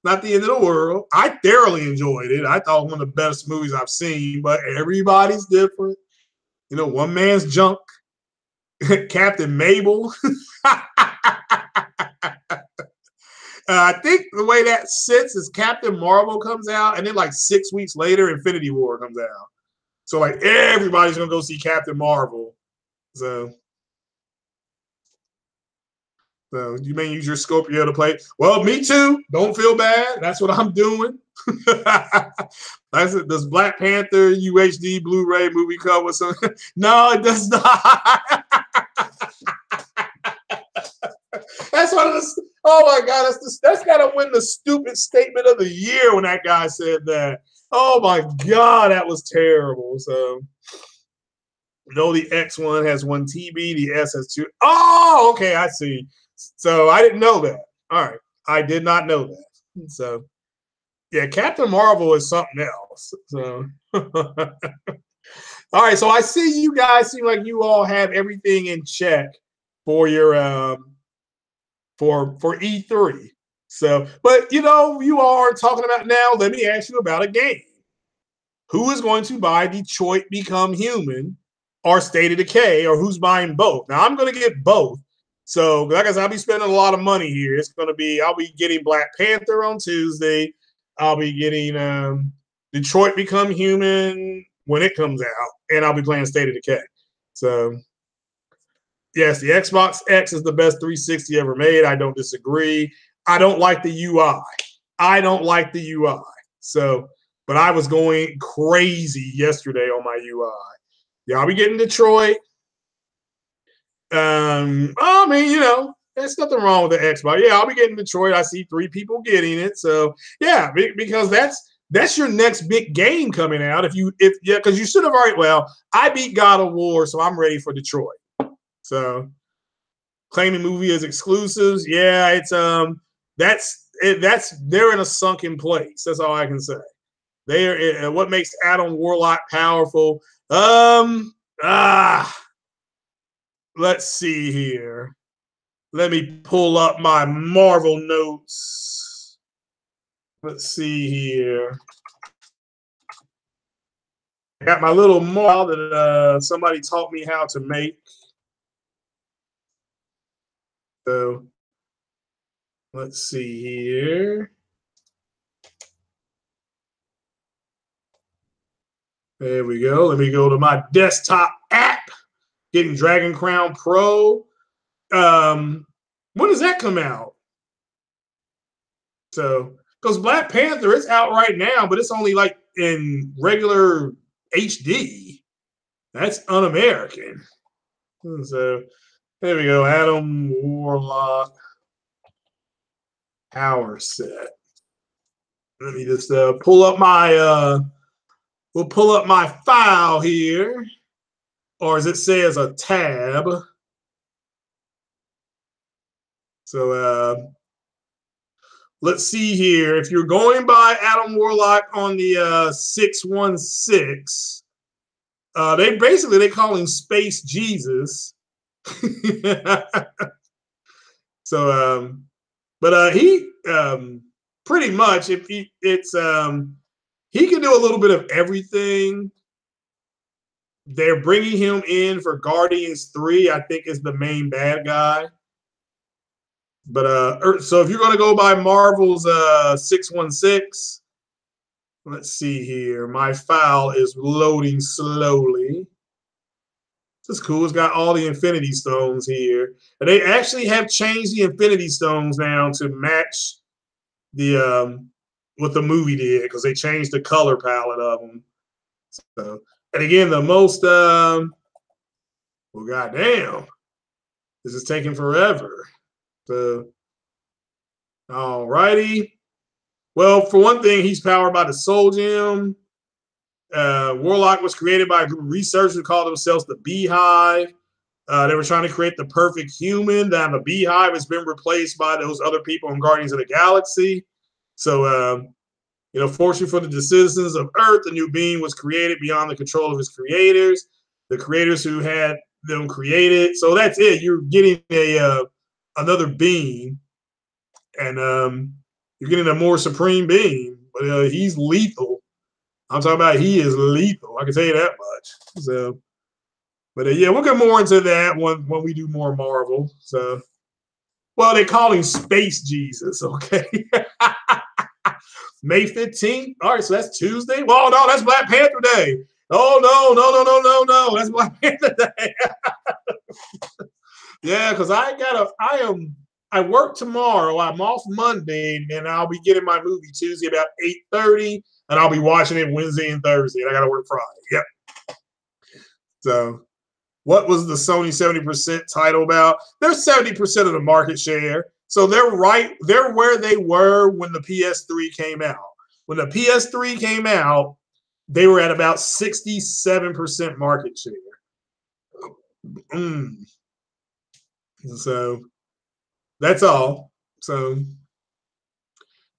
Not the end of the world. I thoroughly enjoyed it. I thought it was one of the best movies I've seen, but everybody's different. One man's junk. Captain Mabel. I think the way that sits is Captain Marvel comes out, and then like 6 weeks later, Infinity War comes out. So like everybody's gonna go see Captain Marvel. So you may use your Scorpio to play. Well, me too. Don't feel bad. That's what I'm doing. Does Black Panther UHD Blu-ray movie come with some? No, it does not. That's one of the. Oh my God, that's gotta win the stupid statement of the year when that guy said that. Oh my God, that was terrible. So, the X1 has 1 TB, the S has 2. Oh, okay, I see. So I didn't know that. All right, I did not know that. So, yeah, Captain Marvel is something else. So, all right. So I see you guys seem like you all have everything in check for your for E3. So, but you all are talking about now. Let me ask you about a game. Who is going to buy Detroit Become Human or State of Decay, or who's buying both? Now I'm going to get both. So, like I said, I'll be spending a lot of money here. I'll be getting Black Panther on Tuesday. I'll be getting Detroit Become Human when it comes out, and I'll be playing State of Decay. So, yes, the Xbox X is the best 360 ever made. I don't disagree. I don't like the UI. So, but I was going crazy yesterday on my UI. Yeah, I'll be getting Detroit. I mean, there's nothing wrong with the Xbox. Yeah, I'll be getting Detroit. I see 3 people getting it. So, yeah, because that's your next big game coming out. Because you should have already. Well, I beat God of War, so I'm ready for Detroit. So claiming movie as exclusives, yeah, it's they're in a sunken place. That's all I can say. They're what makes Adam Warlock powerful. Let's see here. Let me pull up my Marvel notes. Let's see here. I got my little model that somebody taught me how to make. So let's see here. There we go. Let me go to my desktop app. Getting Dragon Crown Pro. When does that come out? So, because Black Panther, it's out right now, but it's only like in regular HD. That's un-American. So, there we go. Adam Warlock power set. Let me just pull up my we'll pull up my file here, or as it says, a tab. So let's see here. If you're going by Adam Warlock on the 616, they call him Space Jesus. So but he pretty much he can do a little bit of everything. They're bringing him in for Guardians 3, I think, is the main bad guy. But so if you're going to go by Marvel's 616, let's see here. My file is loading slowly. This is cool. It's got all the Infinity Stones here. And they actually have changed the Infinity Stones now to match the what the movie did, because they changed the color palette of them. So, and again, the most well, goddamn, this is taking forever. So, all righty. Well, for one thing, he's powered by the Soul Gem. Warlock was created by a group of researchers who called themselves the Beehive. They were trying to create the perfect human. Now the Beehive has been replaced by those other people in Guardians of the Galaxy. So, fortunately for the citizens of Earth, a new being was created beyond the control of his creators, the creators who had them created. So that's it. You're getting another being, and you're getting a more supreme being. But he's lethal. I'm talking about he is lethal. I can tell you that much. So, but yeah, we'll get more into that when we do more Marvel. So, well, they call him Space Jesus. Okay. May 15th. All right, so that's Tuesday. Well, no, that's Black Panther Day. Oh, no. That's Black Panther Day. Yeah, because I work tomorrow. I'm off Monday, and I'll be getting my movie Tuesday about 8:30, and I'll be watching it Wednesday and Thursday, and I got to work Friday. Yep. So what was the Sony 70% title about? They're 70% of the market share. So they're where they were when the PS3 came out. When the PS3 came out, they were at about 67% market share. So that's all. So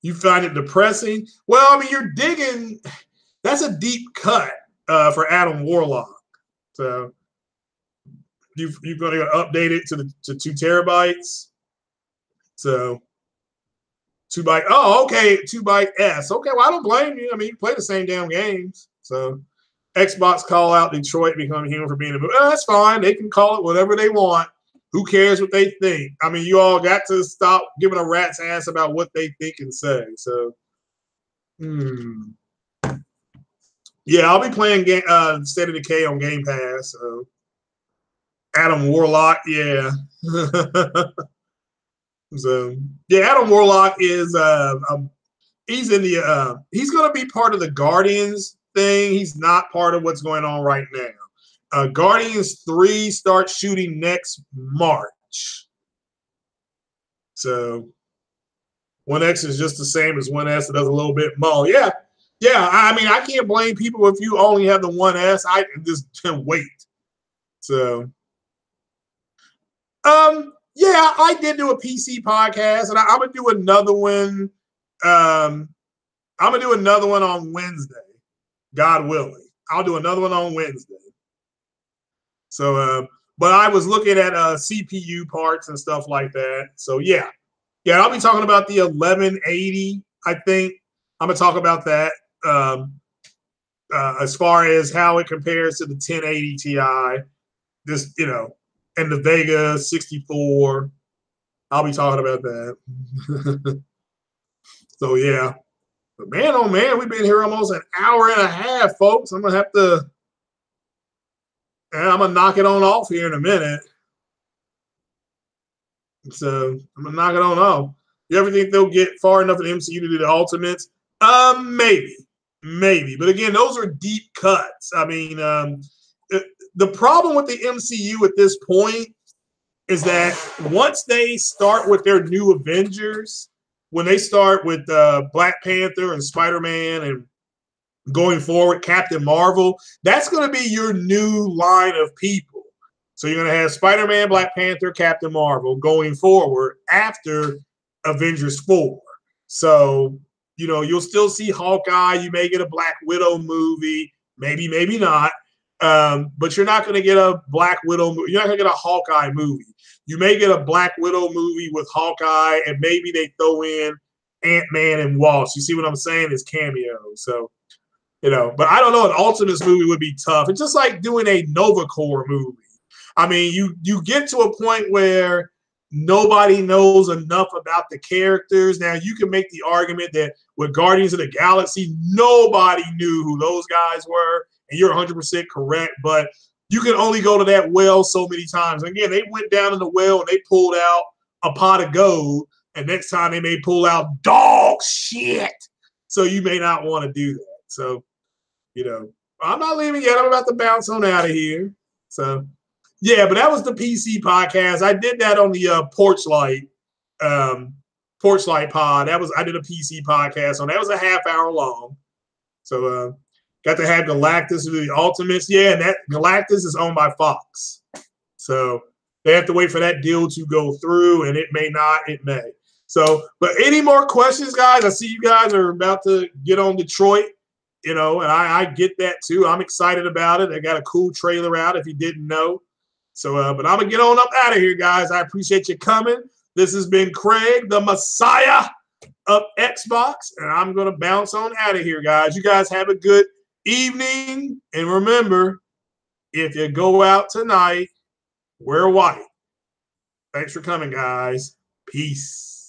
you find it depressing? Well, I mean, you're digging. That's a deep cut for Adam Warlock. So you're going to update it to 2 terabytes. So 2 byte. Oh, okay, 2 byte S. Okay, well, I don't blame you. I mean, you play the same damn games. So Xbox call out Detroit becoming human for being a movie. Oh, that's fine. They can call it whatever they want. Who cares what they think? I mean, you all got to stop giving a rat's ass about what they think and say. So, yeah, I'll be playing State of Decay on Game Pass. So, Adam Warlock, yeah. So, yeah, Adam Warlock is he's in the he's going to be part of the Guardians thing. He's not part of what's going on right now. Guardians 3 starts shooting next March. So 1X is just the same as 1S. It does a little bit more. Yeah. Yeah, I mean, I can't blame people if you only have the 1S. I just can wait. So, yeah, I did do a PC podcast, and I'm gonna do another one. I'm gonna do another one on Wednesday, God willing. I'll do another one on Wednesday. So, but I was looking at CPU parts and stuff like that. So yeah, I'll be talking about the 1180. I think I'm gonna talk about that as far as how it compares to the 1080 Ti. This, and the Vega 64. I'll be talking about that. So yeah, but man, oh man, we've been here almost an hour and a half, folks. I'm gonna knock it on off here in a minute. So I'm gonna knock it on off. You ever think they'll get far enough in the MCU to do the ultimates? Maybe. But again, those are deep cuts. I mean, the problem with the MCU at this point is that once they start with their new Avengers, when they start with Black Panther and Spider-Man and going forward, Captain Marvel, that's going to be your new line of people. So you're going to have Spider-Man, Black Panther, Captain Marvel going forward after Avengers 4. So, you'll still see Hawkeye. You may get a Black Widow movie, maybe not. But you're not going to get a Black Widow movie. You're not going to get a Hawkeye movie. You may get a Black Widow movie with Hawkeye, and maybe they throw in Ant-Man and Wasp. You see what I'm saying? As cameos. So, but I don't know. An Ultimates movie would be tough. It's just like doing a Nova Corps movie. I mean, you get to a point where nobody knows enough about the characters. Now, you can make the argument that with Guardians of the Galaxy, nobody knew who those guys were, and you're 100% correct, but you can only go to that well so many times. Again, they went down in the well and they pulled out a pot of gold, and next time they may pull out dog shit. So you may not want to do that. So, I'm not leaving yet. I'm about to bounce on out of here. So, yeah, but that was the PC podcast. I did that on the Porch Light pod. I did a PC podcast on that. Was a half hour long. So got to have Galactus do the Ultimates. Yeah, and that Galactus is owned by Fox. So they have to wait for that deal to go through, and it may not, it may. So, but any more questions, guys? I see you guys are about to get on Detroit, and I get that too. I'm excited about it. I got a cool trailer out if you didn't know. So, but I'm going to get on up out of here, guys. I appreciate you coming. This has been Craig, the Messiah of Xbox, and I'm going to bounce on out of here, guys. You guys have a good evening. And remember, if you go out tonight, wear white. Thanks for coming, guys. Peace.